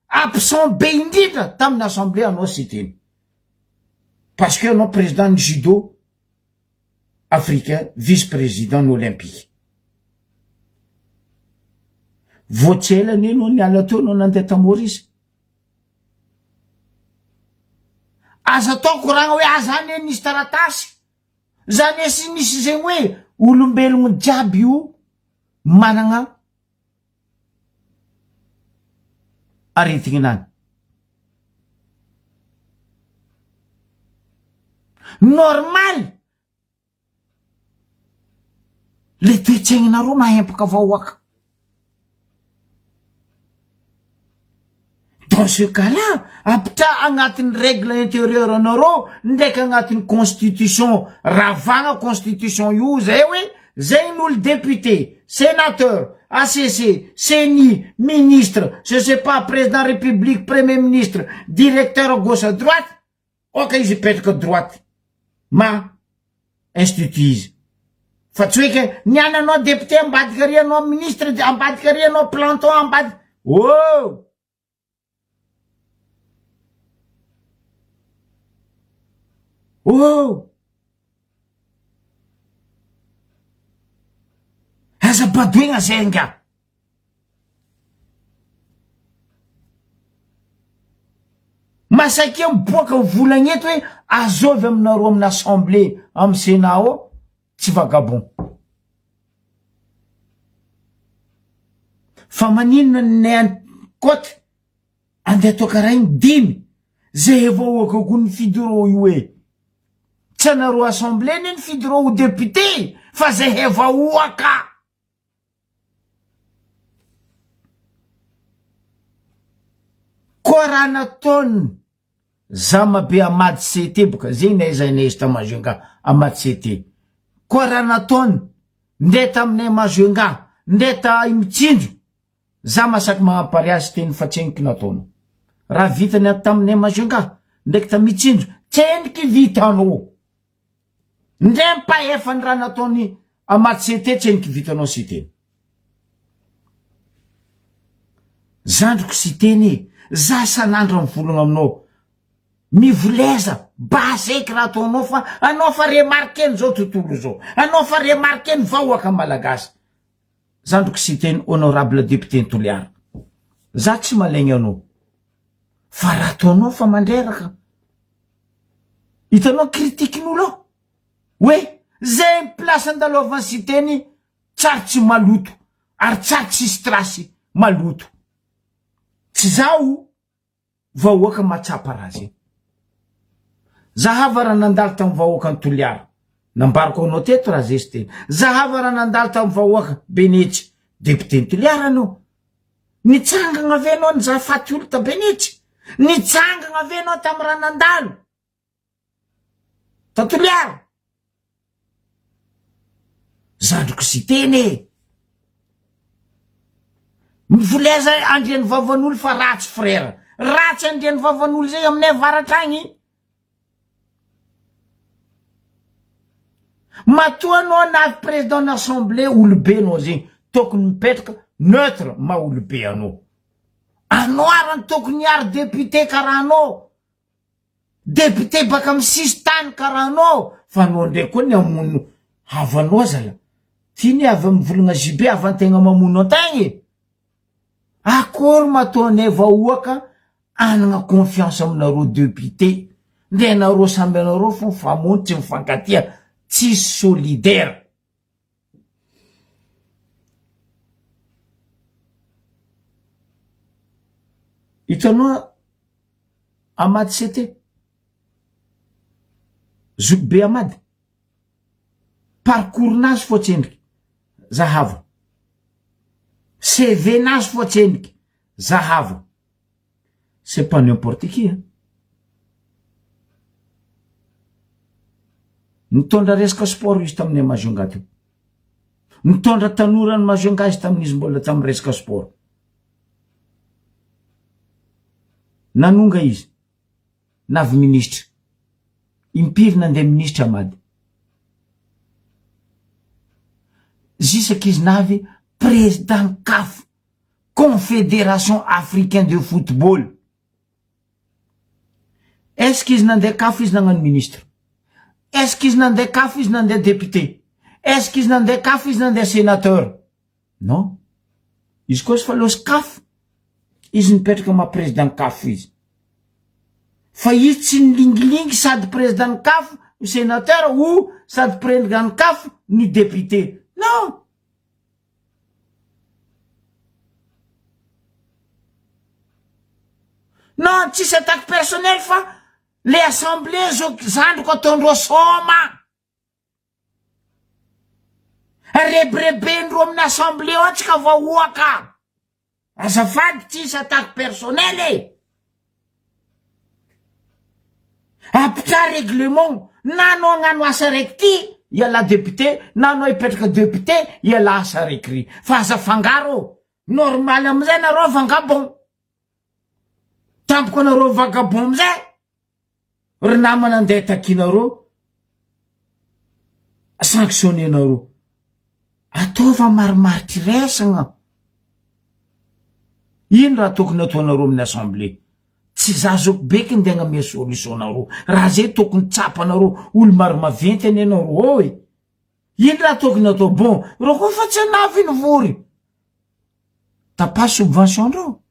absent be indrindra tamin'ny assemblée anao sy teny parce que anao président ny judo africain vice-président olympique voatselany anao niala teo anao nandeha tamorisy aza tao koragna hoe azany e nisy taratasy zany e sy nisy zegny hoe olombelogno jiaby io managna aretignanany normal le toetsaigninareo mahempaka vahoaka dans ce cas-là apitra agnatin'ny règle intérieure anareo ndraiky agnatin'ny constitution ravagna constitution io zay hoe zay n'olo député sénateur ACC CENI ministre je sais pas président république premier ministre directeur à gauche à droite ok izy petraka droite ma institut izy fa tsy hoe ke niananao député ambadika ary anao ministre ambadika ary anao planton ambadika oh oh aza badoigna zay nga masaiky miboaka volagna eto hoe azovy aminareo amin'ny assemblée amin'ny sénat ao tsy vagabond fa maninona ny koty andeha atao karaha igny dimy zay evahoaka ko ny fidoro io hoe tsy anareo assemblée ny fidoro ho député fa zay evahoaka koa raha nataony Zamabe Amady CT boka zegny naizanaizy tamazonga Amady CT koa raha nataony ndeha taminay mazonga ndeha ta Mitsinjo za masaky magnapariazy teny fa tsy eniky nataony raha vitany taminay mazonga ndraiky ta Mitsinjo tsy eniky vitanao ndray mpahefany raha nataony Amady CT tsy eniky vitanao sy teny zandriko sy teny za sanandro amin'ny volagna aminao mivoleza baseky raha ataonao fa anao fa remarqueny zao tontolo zao anao fa remarqueny vahoaka malagasy zandriko sy teny honorable député Toliara za tsy malaigny anao fa raha ataonao fa mandreraka hitanao kritikin'olo ao hoe zay plasy andalovan'ny siteny tsary tsy maloto ary tsary tsisy trasy maloto tsy zao vahoaka matsapa raha zay zahava raha nandalo tamin'ny vahoaka ny Toliara nambariko anao teto raha zay sy teny zahava raha nandalo tamin'ny vahoaka Benetsy député ny Toliara anao nitsangagna ave anao nizaha faty olo ta Benetsy nitsangagna ave anao tamy raha nandalo ta Toliara zandriko sy teny mivoleza andriany vavan'olo fa ratsy frère ratsy andriany vavan'olo zay aminay avaratragny matoa anao navy président n'assemblée olobe anao zegny tokony mipetraka neutre ma olobe anao anoarany tokony ary député karaha anao député baka amy sisy tany karaha anao fa anao ndray koa ny amono havanao zala tiany avy amy volagna jibe avy antegna mamono antagny akory mataonay vahoaka anagna confiance aminareo député nde anareo samby anareo fo mifamono tsy mifankatia tsy solidaire hitanao Amady Sete Zokibe Amady parcours nazy fo tsendriky zahava CV nazy fo tsendriky zahava c'est pas n'importe qui hein? Nitondra resaka sport izy tamin'ny Majunga teo nitondra tanora ny Majunga izy tamin'izy mbola tamin'ny resaka sport nanonga izy navy ministra impiry nandeha ministra Amady zisaky izy navy président CAF Confédération Africaine de Football est-ce qu'izy nandeha CAF izy nagnano ministre est-ce qu'izy nandeha CAF izy nandeha député est-ce qu'izy nandeha CAF izy nandeha sénateur non izy koa izy fa losy CAF izy nipetraka ma président CAF izy fa izy tsy nilingilingy sady président CAF ou sénateur ou sady président CAF ni député non non tsisy attaque personnel fa le assemblée zandriko ataondreo soma rebrebendreo amin'ny assemblée ao tsika vahoaka azafady tsisy attaque personnel apitra règlement nanao agnano asa raiky ty iala député nanao ipetraka député iala asa raiky ry fa aza fangaro normal amizay nareo vagabond tampoko anareo vagabond amizay ry namana andeha takinareo sanctionné nareo ataova marimaritry resagna ino raha tokony ataonareo amin'ny assemblée tsy za Zokibeky nde hagname solution nareo raha zay tokony tsapanareo olo maro maventy any anareo iny raha tokony atao bon ro koa fa tsy anavy iny vory tapa subvention ndreo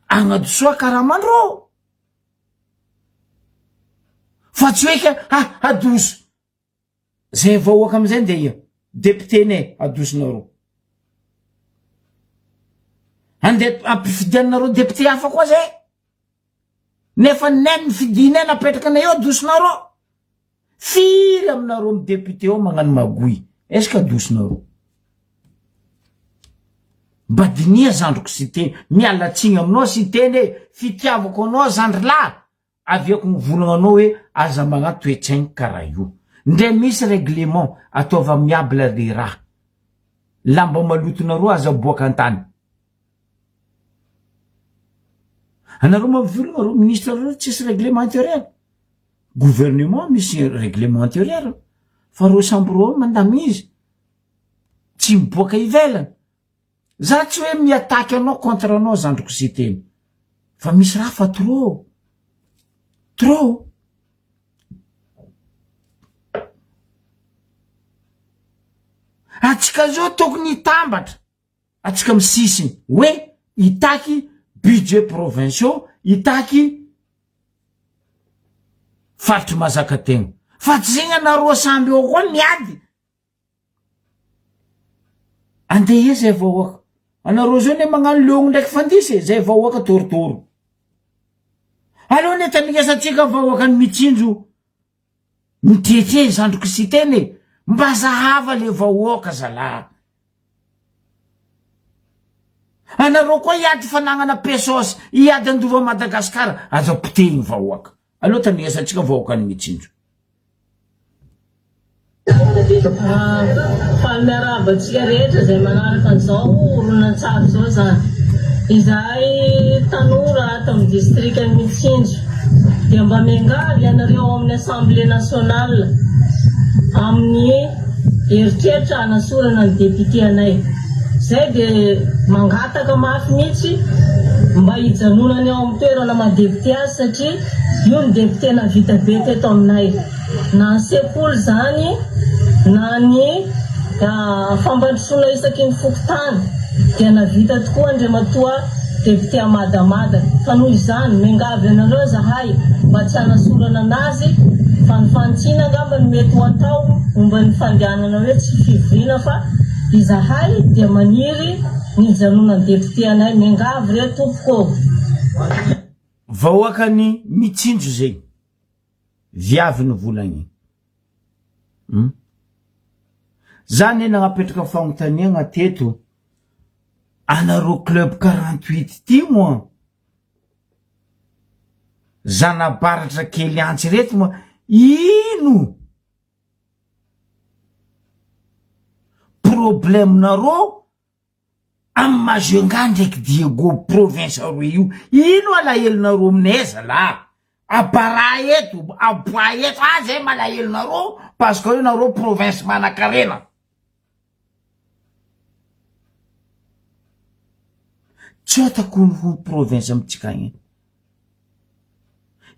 agnadosoa karamandreo fa tsy hoe adoso zay vahoaka amizay nde ia député nay adosonareo ande ampifidianareo député hafa koa zay nefa nay mifidinay napetraka anay eo adosonareo firy aminareo amy député ao magnano magoy est-ce que adosonareo badinia zandroko sy teny mialatsigny aminao sy teny fitiavako anao zandry lahy aviako mivolagna anao hoe aza magnato toetsaigny karaha io ndre misy règlement ataova miable le raha lamba malotonareo aza boaka antany anareo mavivolagna areo ministre areo tsisy règlement intérieur gouvernement misy règlement intérieur fa reo samboro mandamy izy tsy miboaka ivelany za tsy hoe miataky anao contre anao zandroko sy teny fa misy raha fa trop atsika zao tokony hitambatra atsika misisiny hoe itaky budget provinciaux itaky faritry mazakategna fa tsy zegny anareo samby eo koa miady andeha zay vahoaka anareo zao ne magnano leogno ndraiky fandisy zay vahoaka torotoro aloha ne tanigesatsika vahoaka ny mitsinjo mitetre zandroko siteny mba zahava le vahoaka zala anareo koa iady fanagnana pesos iady andova Madagasikara aza potehigny vahoaka aloha tanigesatsika vahoaka ny mitsinjo Miarabatsika rehetra zay manaraka an'izao oronan-tsary zao zany izahay tanora ato amin'ny distrika Mitsinjo dia mba miangavy ianareo ao amin'ny Assemblée nationale amin'ny heritreritra hanasorana ny député anay zay dia mangataka mafy mihitsy mba hijanonany ao amin'ny toerana maha-député azy satria io ny député na vita be teto aminay na ny sekoly zany na ny fambandrosoana isaky ny fokotany dia navita tokoa andriamatoa député amadamada fa noho izany miangavy anareo zahay mba tsy hanasorana anazy fa ny fantsina angamba ny mety ho atao momba ny fandehanana hoe tsy fivoriana fa izahay dia maniry ny janonany député anay miangavy re tompoko vahoaka ny mitsinjo zegny viavy ny volagny zany nagnapetraka fagnontaniagna teto anareo club 48 ty moa zanabaratra kely antsy reto moa ino problème nareo amy Majunga ndraiky Diego province aroe io ino alahelinareo aminay zala abara eto aboa eto zay malahelinareo parce que io nareo province Manakarena tsy atako ny province amitsika igny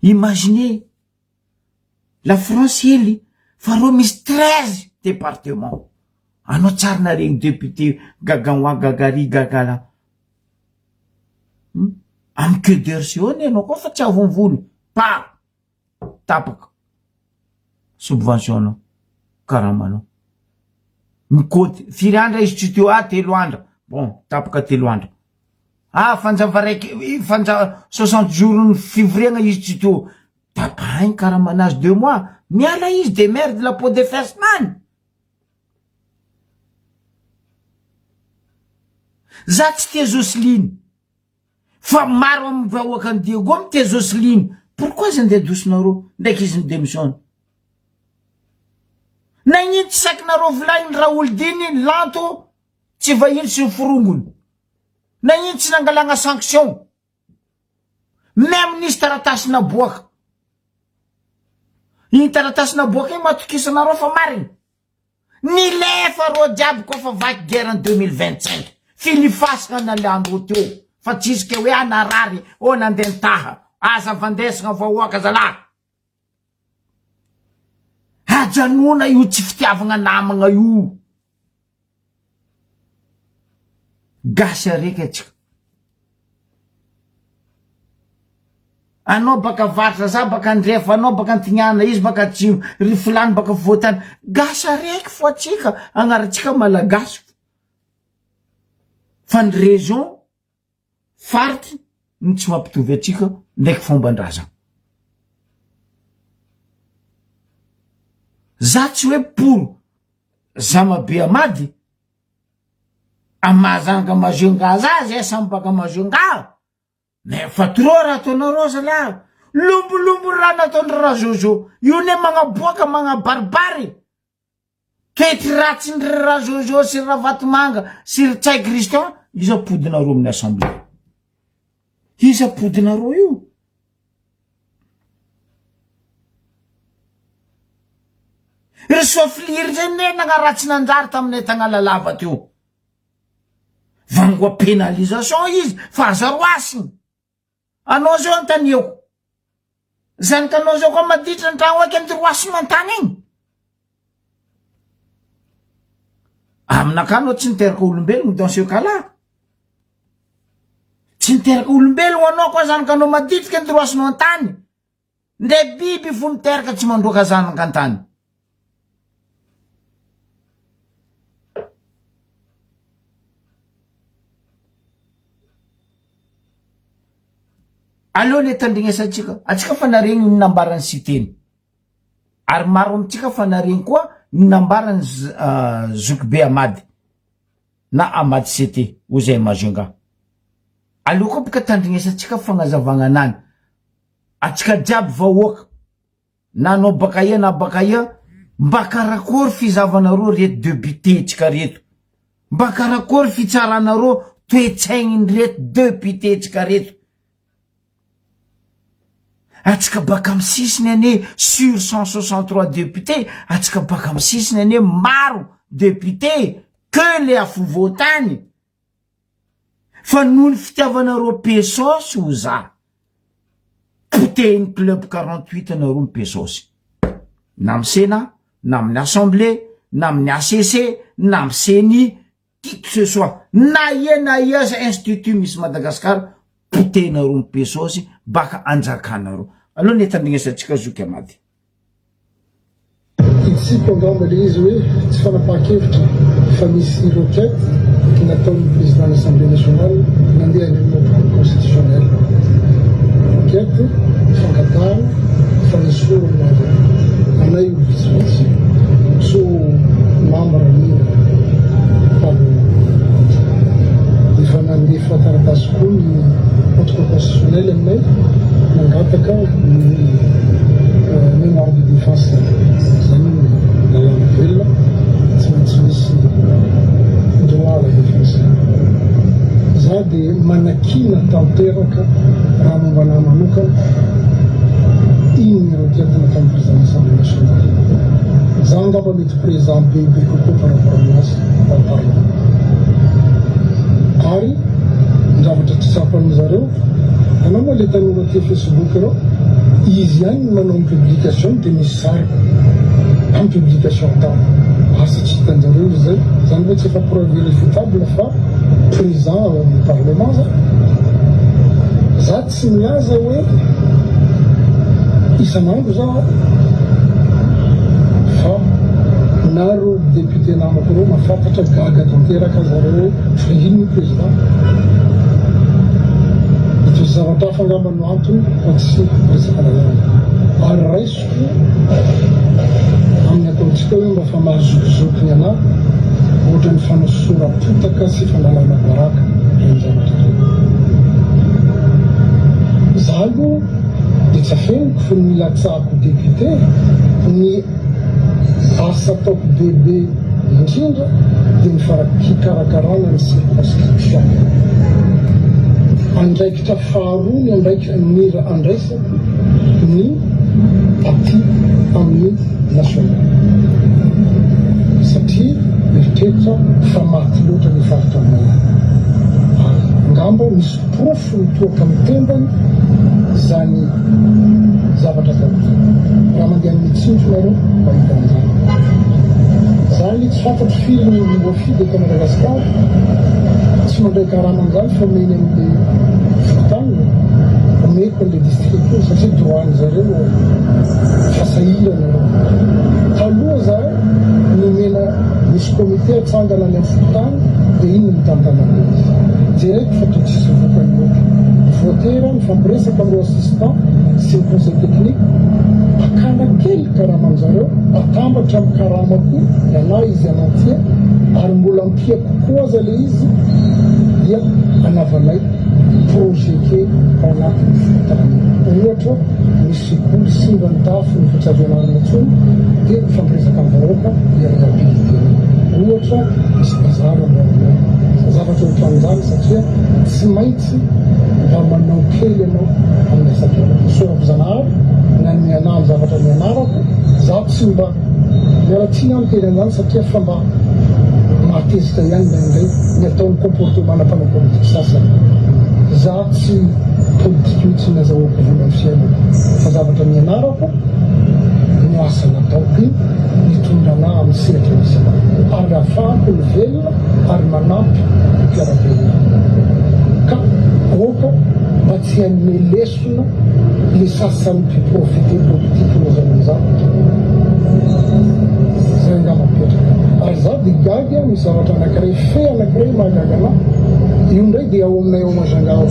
imaginez la France ely fa reo misy 13 département anao tsara naregny député Gagawa Gagari Gagala amy que d'heure anao koa fa tsy avonvony pa tapaka subvention anao karamanao mikoty firy andra izy tsy teo telo andra bon tapaka telo andra fanjava raiky fanja 60 jours ny fivoriagna izy tsy teo tapaigny karamanazy 2 mois miala izy de merde la peau de fesse man za tsy te Jocelyne fa maro amy vahoaka ny Diego amy te Jocelyne pourquoi zay ndeha dosinareo ndraiky izy ny démission nagnino tsy sakinareo volagny Raoul Diny lanto tsy vahiny sy forongony nagnino tsy nangalagna sanction même nisy taratasy naboaka igny taratasy naboaka igny matokisanareo fa marigny nilefa reo jiaby koa fa vaky guerre en 2025 filifasagna nalandro teo fa tsisika hoe anarary o nandentaha aza vandesagna vahoaka zala ajanona io tsy fitiavagna namagna io gasy araiky atsika anao baka varatra za baka andrefa anao baka antignana izy baka tsy rifulany baka votany gasy araiky fo atsika agnaratsika malagasy fa ny région faritry ny tsy mampitovy atsika ndraiky fomban-drazana za tsy hoe pour Zamabe Amady amazanga Majunga za zay samy baka Majunga nefa trop raha ataonareo zala lombolombo raha nataon'ny Rajojo io ne magnaboaka magnabaribary ketry ratsiny Rajojo sy Ravatomanga sy Tsay Christian iza podinareo amin'ny assemblée iza podinareo io ry sofliry zay ne nagnaratsy nanjary taminay Tagnalalava teo vangoa pénalisation izy fa azaroasiny anao zao antanieko zany kanao zao koa maditra ny tragno aky androasiny mantany igny aminaka anao tsy niteraka olombelogno dans ce cas là tsy niteraka olombelogno anao koa zanakanao maditsika ny droasinao an-tany ndre biby fo niteraka tsy mandroaka zanaka an-tany. aleo le tandrignesantsika atsika fa naregny ny nambarany siteny ary maro amitsika fa naregny koa ny nambarany Zokibe Amady na Amady Sete ozay Majenga. aleo koa baka tandrignesantsika fagnazavagna anany atsika jiaby vahoaka na anao baka ia na baka ia mba karakory fizavanareo reto député tsika reto, mba karakory fitsaranareo toetsaigny reto député tsika reto. atsika baka amy sisiny ane sur 163 députés atsika baka amy sisiny ane maro député que le afo votany fa noho ny fitiavanareo pesosy ho za potehiny club 48 nareo ny pesosy na amy sena na amin'ny assemblée na amin'ny ACC na amy seni qui que ce soit na ia za institut misy Madagasikara potehinareo ny pesosy baka anjakanareo. aleo netandrignesantsika Zoky Amady. Ici programme le izy hoe tsy fanapahan-kevitra fa misy requête nataon'ny président de l'Assemblée nationale nandeha any amin'ny constitutionnel. Requête fankatahana fa misy olona anay vitsivitsy so membre ny efa nandefa taratasy koa ny contre constitutionnel aminay nangataka ny mémoire de défense zany lalàna velona tsy maintsy misy droit la défense. za dia manakina tanteraka raha mombanahy manokana iny ny requête nataon'ny président de l'Assemblée nationale. za angamba mety président bebe kokoa par rapport aminazy dans parlement ary ndravatra tsy tsapa amin'izareo anao moa le tanora ty Facebook reo izy ihany manao ny publication dia misy sary amin'ny publication tao asa tsy hitanjareo izy zay zany hoe tsy efa preuve irréfutable fa président amin'ny parlement za tsy milaza hoe isanandro za fa naro député namako reo mafantatra gaga tanteraka zareo fa ino ny président ito zavatra fangamba no antony fa tsy resaka lalàna ary raisiko amin'ny ataontsika hoe mba fa mahazokizokiny anahy ohatra ny fanosorapotaka sy fanalana baraka reny zavatra reny. za aloha dia tsy afeniko fa milatsahako député ny asa ataoko bebe indrindra dia mifarakikarakarana ny circonscription andraikitra faharoa ny andraikitra mira andraisako ny aty amin'ny national satria meritreritra fa maty loatra ny faritra aminay ngamba misy profo mitoaka mitembany zany zavatra tao raha mandeha mitsinjonareo mahitan'izany zany tsy fantatry firy ny moafidy eto Madagasikara tsy mandray karaman'izany fa meny amin'le fokotaniny omeko an'le district satria droany zareo fasahirana taloha za nomena misy comité atsangana any amin'ny fokotany dia iny mitantanana izy direct fa toa tsisy vokany loatra voatera mifampiresaka amin'ireo assistant sy ny conseil technique akana kely karaman'zareo atambatra amin'ny karamako ianahy izy anantia ary mbola ampia kokoa aza le izy dia anavanay projet kely ao anatin'ny fokotany ohatra misy sekoly simba ny tafo ny fitsavianana ntsony dia mifampiresaka amin'ny vahoaka dia réhabilité ohatra misy bazara mbarinay zavatra ohatran'izany satria tsy maintsy mba manao kely ianao amin'ny asakena sorako zanahary na mianah amin'ny zavatra mianarako za tsy mba miaratsiny any teny an'izany satria fa mba mahatezitra ihany naindray ny ataon'ny comportement nampanao politike sasany za tsy politike mihitsy nazahoako vola ny fiainako fa zavatra mianarako no asa nataoko iny mitondra anahy amin'ny sehatra misy ary ahafahako ny velona ary manampy mpiara-velona ka vahoaka mba tsy hanome lesona le sasany mpiprofite politike nazan'izany zay nga mapetraka ary za de gaga misy zavatra anankiray fe anankiray mahagaga ana io ndray dia ao aminay ao mazangao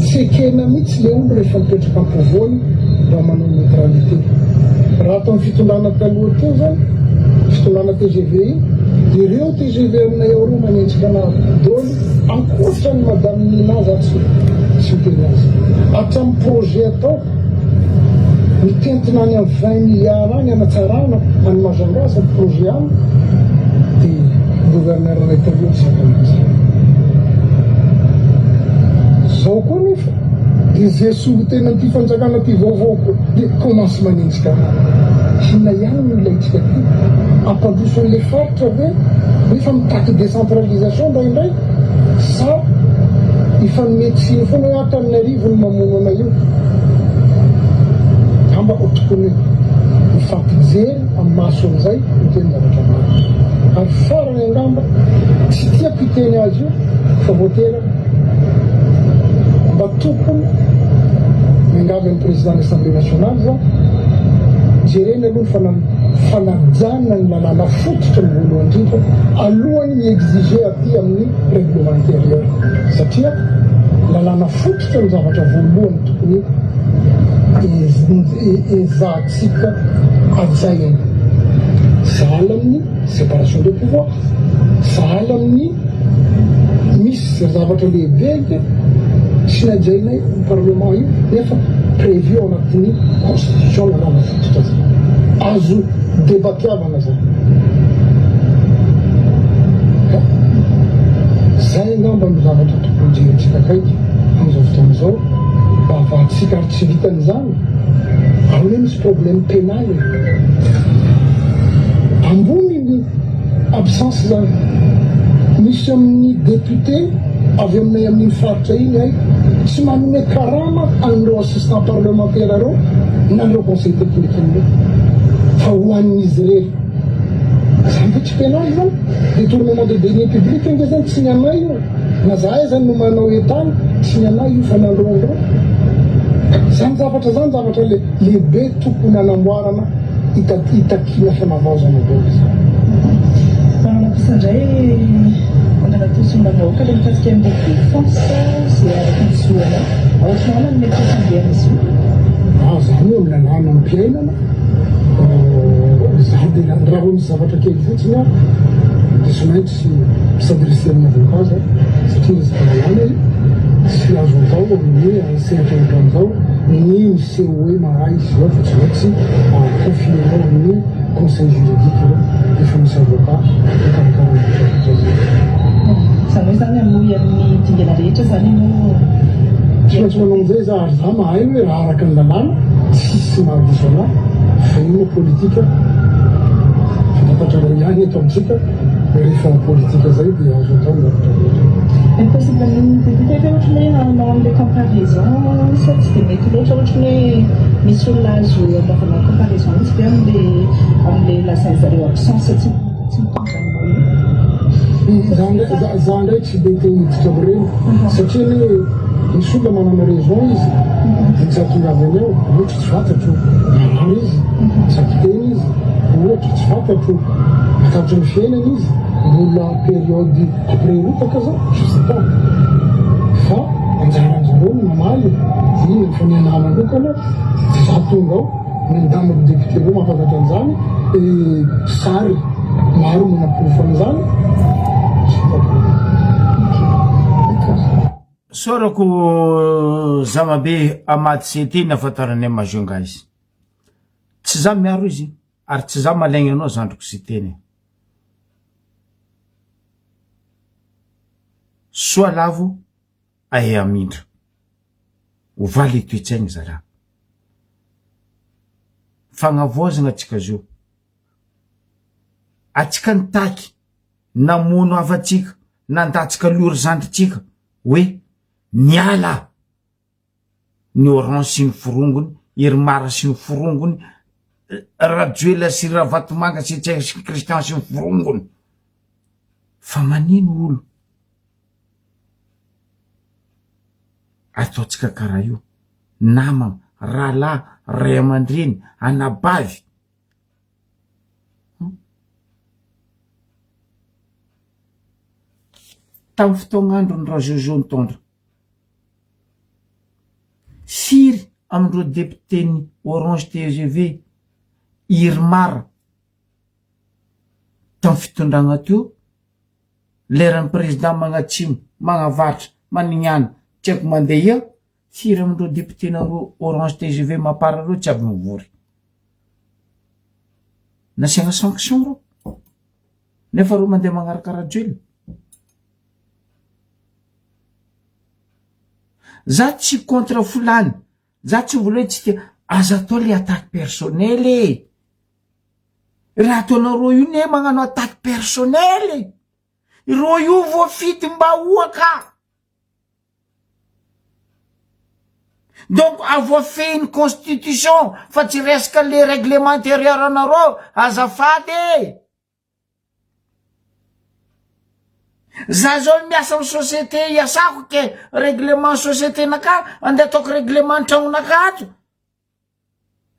tsy ekena mihitsy le olo rehefa mipetraka ampovoany mba manao neutralité raha atao fitondrana taloha teo zany fitondrana TGV iny de ireo TGV aminay ao reo manenjika ana dôly ankoatra ny madame Nina za tsy miteny azy hatramin'ny projet atao mitentina any amin'ny 20 milliards any anatsarana any Majangasa projet any de gouverneur ray taloha tsy sakanazy zao koa nefa de zay sovo tena ty fanjakana ty vaovao koa de commence manenjika hina ihany no ilaitsika ty ampandrosan'le faritra ve nefa mitaky décentralisation ndraindray sa ifanometsiny foana hoe atamin'ny arivo no mamono ana io amba otokony ifampijery amin'ny maso an'izay miteny zavatra maro ary farany angamba tsy tiako hiteny azy io fa voatera mba tokony miangavy amin'ny président de l'Assemblée nationale za jereny aloha fanajana ny lalàna fototra ny voalohany indrindra alohany miexige aty amin'ny règlement intérieur satria lalàna fototra ny zavatra voalohany tokony ezahatsika ajaina sahala amin'ny séparation de pouvoir sahala amin'ny misy zavatra lehibe sy najainay parlement io nefa prévu ao anatin'ny constitution lalàna fototra zay azo débatiavana zay zay angamba no zavatra tokony jerentsika kaiky am'izao fotoana zao mba avahatsika ary tsy vitan'izany ary hoe misy problème pénal ambony ny absence zany misy amin'ny député avy aminay amin'ny faritra iny ay tsy manome karama an'ireo assistant parlementaire areo na an'ireo conseil technique an'ireo fa hoan'izy rery zany fa tsy pénal zany détournement de deniers publics nge zany tsy ny anay io na zahay zany no manao etany tsy ny anay io fa nandroandro zany zavatra lehibe tokony anamboarana itakina fanavaozana dôly zany Sandray anatosomba vahoaka le mikasika amin'ny défense zay araka ny zoana ohatrana ny mety fandeana izy io zany hoe milalàna ny mpiainana za de raha hoe misy zavatra kely fotsiny a de sy maintsy misadressé amin'ny avocat zay satria izy fanalàna io tsy azo atao amin'ny sehatra ohatran'izao ny miseho hoe mahay izy ao fa tsy maintsy confienao amin'ny conseil juridique io efa misy avocat ikarakara zany hoe zany amoy amin'ny dingana rehetra zany no tsy maintsy manao an'izay za ary za mahay hoe raha araka ny lalàna tsisy mahadiso ana fa ino politika fantapatrareo ihany eto amintsika rehefa politika zay dia azo atao ny zavatra rehetra possible amin'ny député hoe ohatrany hoe manao an'le comparaison sa tsy de mety loatra ohatrany hoe misy olona azo anaovana comparaison mihitsy be am'le lazainy zareo absence tsy mitondranao za ndray tsy de te hiditra amin'ireny satria hoe misy olona manana raison izy mitsatongavany ao ohatra tsy fantatro marary izy sakiteny izy ohatra tsy fantatro atatra ny fiainana izy mbola période après rotaka zao je sais pas fa anjaranjareo ny mamaly iny efa niana manokana de za tonga ao nandamako député reo mampafantatra an'izany sary maro manamporofan'izany sorako zavabe amady sety nafatarany mazonga izy tsy za miaro izy ary tsy za malaigny anao zandroko sy teny soa lavo ahe amindra ovaly toetsaigny zara fagnavoazana atsika zio atsika nitaky namono avatsika nandatsika lory zandritsika hoe niala ny orange sy ny forongony erimara sy ny forongony rajoela sy ravatomanga sy tsay sy kristian sy ny forongony fa manino olo ataotsika karaha io namagna rahalahy ray aman-dreny anabavy tamin'ny fotoagn'andro ny raha Jojo nitondra firy amindreo deputeny Orange TGV Irmara tamin'ny fitondragna teo leran'ny président magnatsimo magnavatra manignana tsy haiko mandeha eo firy amindreo deputenareo Orange TGV mapara reo tsy avy mivory nasiagna sanction reo nefa reo mandeha magnarakaradrelo za tsy contre fulany za tsy vola hoe tsy tia aza atao le attaque personnelle raha ataonareo io ne magnano attaque personnelle ro io voafidy mba oaka donc avoafehiny constitution fa tsy resaka le règlement intérieur anareo azafady za zao miasa amin'ny société iasako ke règlement société naka andeha ataoko règlement an-tragnonaka ato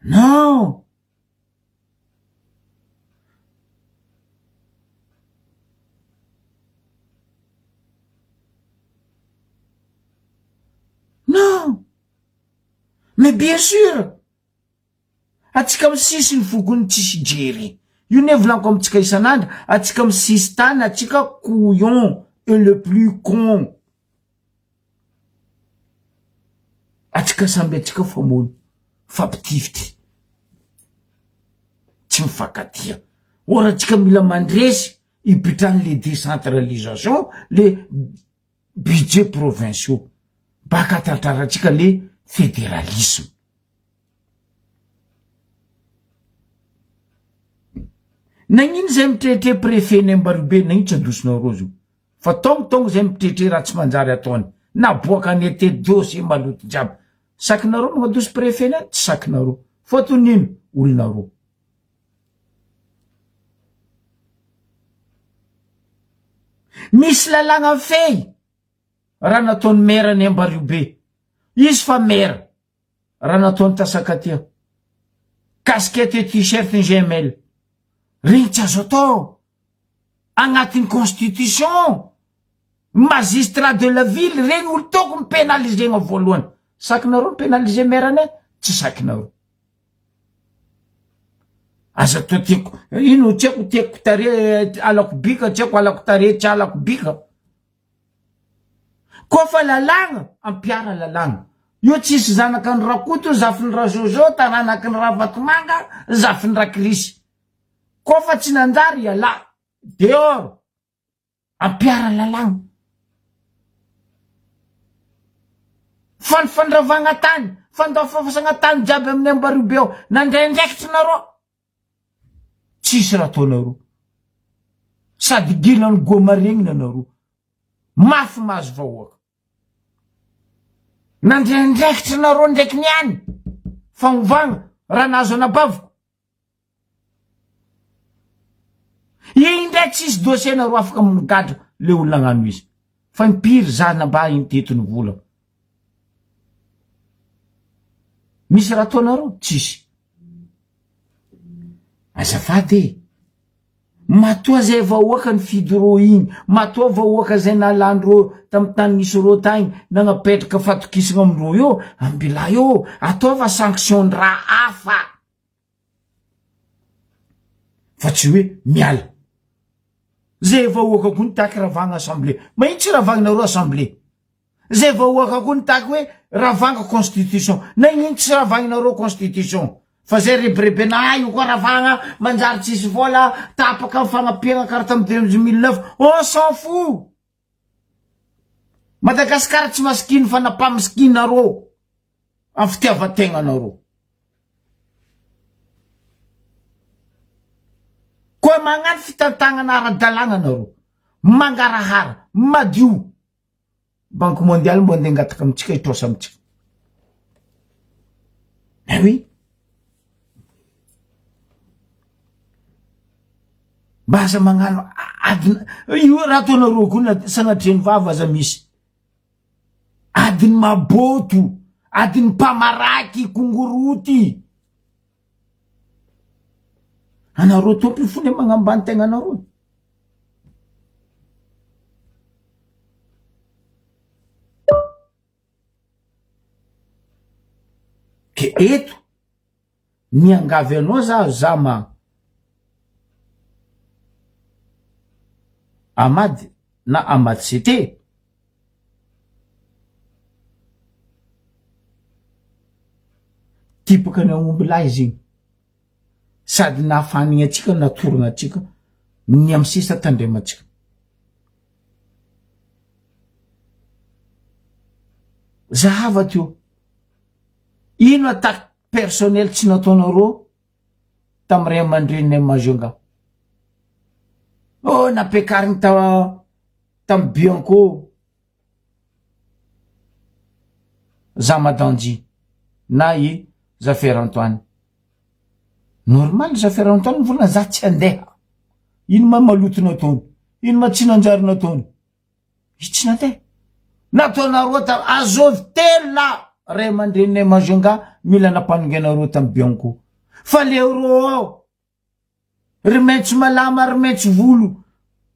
non non mais bien sûr atsika misisy ny fogony tsisy jery io ne volaniko amitsika isan'andro atsika misisy tany atsika couillon et le plus con atsika samby atsika famono fampitifitry tsy mifankatia ora atsika mila mandresy hipitrany le décentralisation le budget provinciaux baka tartaratsika le fédéralisme nagnino zay mitretre préfet ny Ambaribe nagnino tsy adosonao reo zio fa tongotongo zay mitretre raha tsy manjary ataony na boaka ny ete dossier maloto jiaby sakinareo magnadoso préfet na tsy sakinareo fotonino olonareo misy lalagna fey raha nataony maire ny Ambaribe izy fa maire raha nataony tasakatia casquette t-shirt ny GML regny tsy azo atao agnatin'ny constitution magistrat de la ville regny olo toko mipenalizegna voalohany sakinareo mipenalize maire ne tsy sakinareo aza to tiako ino tsy haiko tiako tare alako bika tsy haiko alako tare tsy alako bika kofa lalagna ampiara lalagna io tsisy zanaka ny rakoto zafiny ra Jojo taranaky ny Ravatomanga zafiny ra Krisy kofa tsy nanjary iala dehors ampiara lalagna fanifandravagna tany fandafafasagna tany jiaby amin'ny Ambaribe ao nandraindraikitry nareo tsisy raha ataonareo sady gilany gomaregnina nareo mafy mahazo vahoaka nandraindraikitry nareo ndraiky niany fagnovagna raha nahazo anabaviko indray tsisy dossier nareo afaka migadra le olona agnano izy fa impiry zana mba intetiny vola misy raha ataonareo tsisy azafady matoa zay vahoaka ny fidoro igny matoa vahoaka zay nalandro tamy tany misy ro tagny nagnapetraka fatokisagna amindro io ambila io ataova sanction raha afa fa tsy hoe miala zay vahoaka koa nitaky ravagna assemblée mahitsy ravagnareo assemblée zay vahoaka koa nitaky hoe ravagna constitution na igny tsy ravagninareo constitution fa zay reberebena io koa ravagna manjary tsisy vola tapaka fagnapiagna karaha tamy 2009 on s'en fout Madagasikara tsy masikiny fa napamisikinareo amy fitiavategnanareo koa magnano fitantagnana ara-dalàna nareo mangarahara madio Banque mondiale mbo andeha angataka amitsika hitrosa amitsika oui baza magnano adina io raha ataonareo koa sanatreny vava aza misy adiny maboto, adiny pamaraky kongoroty. Anareo tompo fony magnambany tegna anareo. Ke eto niangavy anao za Amady na Amady Sete tipaka ny aomby lahy izy igny sady nahafanigny atsika natoragna atsika ny amy sisa tandrematsika. Zahava teo ino attaque personnel tsy nataonareo tamy ray aman-dreniny Majunga? Oh, napekariny tamy Bianco Zamadanji na i Zafer Antoine. Normal Zafer Antoine volana za tsy andeha. Ino ma maloto nataony? Ino ma tsy nanjary nataony? I tsy nandeha. Nataonareo tamy azovy tela ray aman-dreniny Majunga mila napanongenareo tamy Bianco. Fa leoreo ry maitso malama ry maitso volo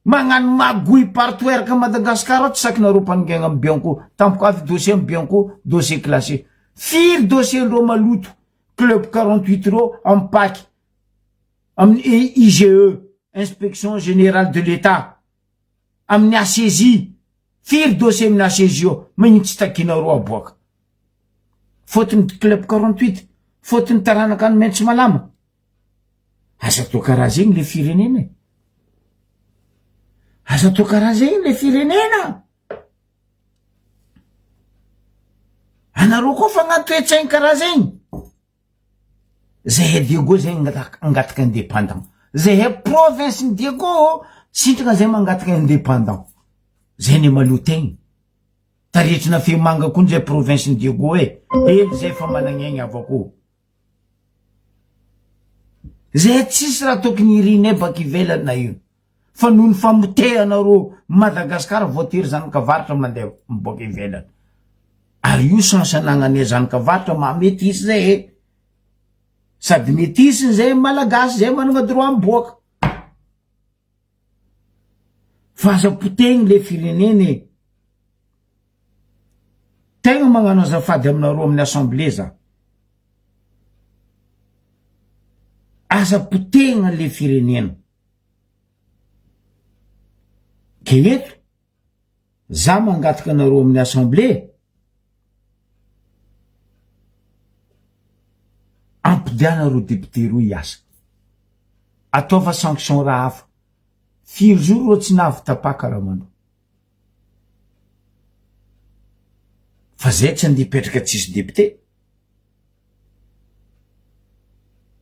magnano magoy partout eraka Madagasikara tsy sakinareo panongena amy Bianco. Tampoko avy dossier amy Bianco, dossier classé. Firy dossier ndreo maloto club 48 reo amy PAC amin'ny IGE, inspection générale de l'État, amin'ny ACJ. Firy dossier amin'ny ACJ io magnitsy takinareo aboaka. Fotony club 48, fotony taranaka ny maitso malama. Asa to karaha zegny le firenena. Asa to karaha zegny le firenena. Anareo koa fa agnaty karaha zegny. Zahay Diego zegny angataka indépendant. Zahay province ny Diego sintrana zay mangataka indépendant. Zay ny malotegny. Taretrina Fiamanga koa zay province ny Diego ely zay fa managnegny avako. Zay tsisy raha tokony irinay baka ivelana io. Fa noho ny famotehanareo Madagasikara voatery zanakavaratra mandeha miboaka ivelana. Ary io sansanananay zanakavaratra mamety isy zay sady mety isy zay malagasy zay manana droit miboaka. Fa aza poteny le fireneny. Tegna magnano azafady aminareo amin'ny assemblée za. Aza potena le firenena. Ke eto za mangataka anareo amin'ny assemblée ampidianareo député roa hiasa. Ataova sanction raha hafa. Firy jour reo tsy navy tapaka raha mandro. Fa zay tsy andeha hipetraka tsisy député.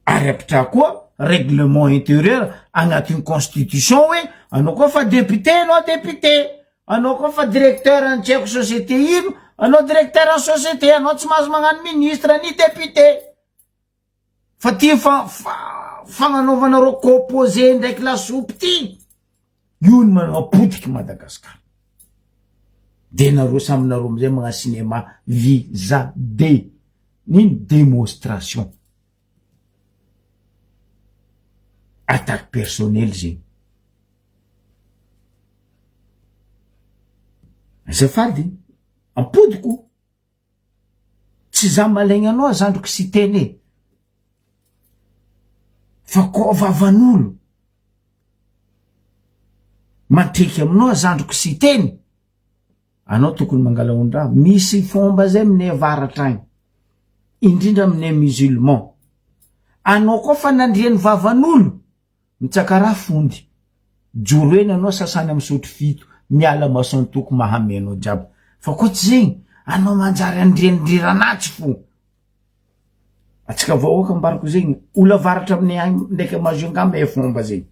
Ary apitra koa règlement intérieur agnatin'ny constitution hoe anao koa fa député anao député. Anao koa fa directeur ny tsaiko société ino, anao directeur ny société, anao tsy mahazo magnano ministre ny député. Fa ty fagnanaovanareo composé ndraiky lasopy ty. Io ny manao potiky Madagasikara. De nareo saminareo amizay mga cinéma visa de nino démonstration. Attaque personnelle zegny. Azafady, ampodiko. Tsy za malaigny anao zandroko sy teny. Fa koa vavan'olo. Matreky aminao zandroko sy teny. Anao tokony mangala ondra. Misy fomba zay aminay avaratra agny. Indrindra aminay musulman. Anao koa fa nandriany vavan'olo. Mitsakara fondy. Joro eny anao sasany amy sotro fito. Miala masantoko mahameno jiaby. Fa koa tsy zegny. Anao manjary andriandranatsy fo. Atsika vahoaka ambarako zegny. Ola varatra aminay agny ndraiky Majunga may fomba zegny.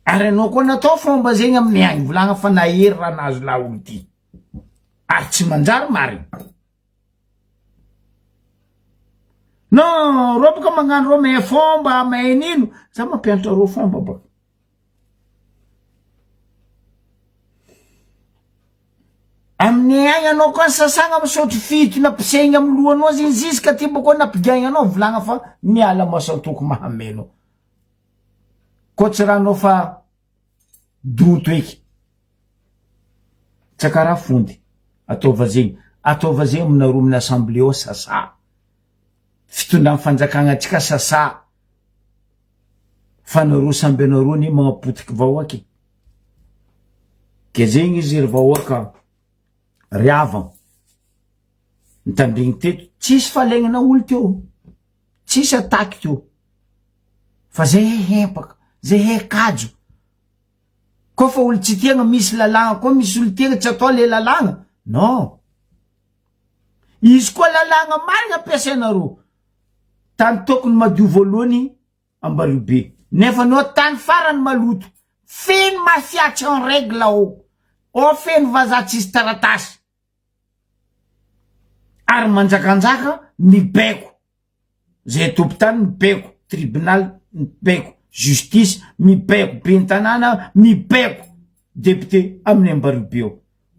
Ary anao koa natao fomba zegny aminay agny. Volagna fa nahery raha nazo laolo ty. Ary tsy manjary mariny. Non, ro baka magnano ro may fomba, may nino. Za mampianatra ro fomba baka. amin'ny agny anao koa sasagna misotro fito na pisegny amy lohanao zay ziska ty boko napigaigna anao volagna fa miala masantoko mahameno ko tsy rahanao fa doto eky tsakara fondy ataova zegny aminareo amin'ny assemblée ao sasa fitondran'ny fanjakagna atsika sasa fa nareo samby anareo ny magnapotiky vahoaky ke zegny izy ry vahoaka riava nitandregny teto tsisy falegnana olo teo tsisy ataky teo fa zay hempaka zay kajo ko fa olo tsy tiagna misy lalagna koa misy olo tiagna tsy atao le lalagna non izy koa lalagna marigna ampiasainareo tany tokony madio voalohany Ambaribe nefa no tany farany maloto feno mafiatsy en règle ao feno vazaha tsisy taratasy ary manjakanjaka mibaiko zay tompon-tany mibaiko tribunal mibaiko justice mibaiko bentanàna mibaiko député amin'ny Ambaribe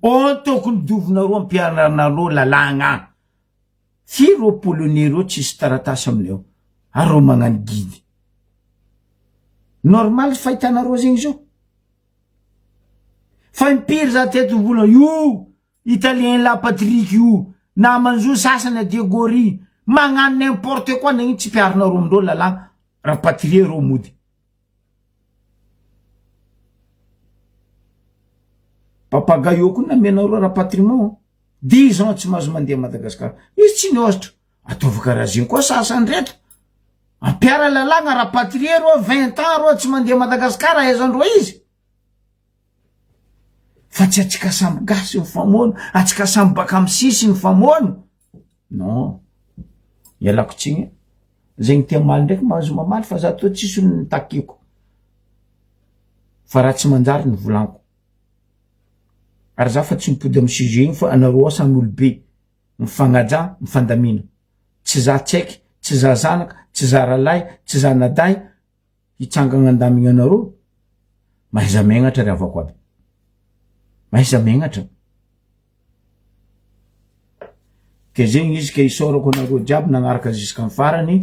ao tokony diovinareo ampianareo lalagna firo polonais reo tsisy taratasy aminay ao ary reo magnano guide normal fahitanareo zegny zao fa impiry za teto vola io italien la Patrick io na manzo sasany Diegori magnano n'importe quoi negny tsy piarinareo amindreo lalagna rapatrie reo mody papagaio koa namenareo rapatriement 10 ans tsy mahazo mandeha Madagasikara izy tsy niositra ataovy karaha zegny koa sasany reto ampiara lalagna rapatrie reo 20 ans reo tsy mandeha Madagasikara aizandreo izy fa tsy atsika samby gasy mifamono atsika samby baka amy sisy mifamono non ialako tsigny zegny tia maly ndraiky mahazo mamaly fa za to tsisy olo nitakiko fa raha tsy manjary ny volaniko ary za fa tsy mipody amy sujet igny fa anareo ao samy olobe mifagnaja mifandamina tsy za tsaiky tsy za zanaka tsy za ralahy tsy za naday hitsangagna andamigny anareo mahaiza megnatra ry avako aby mahaiza megnatra ke zegny izy ke isaorako anareo jiaby nagnaraka ziska ny farany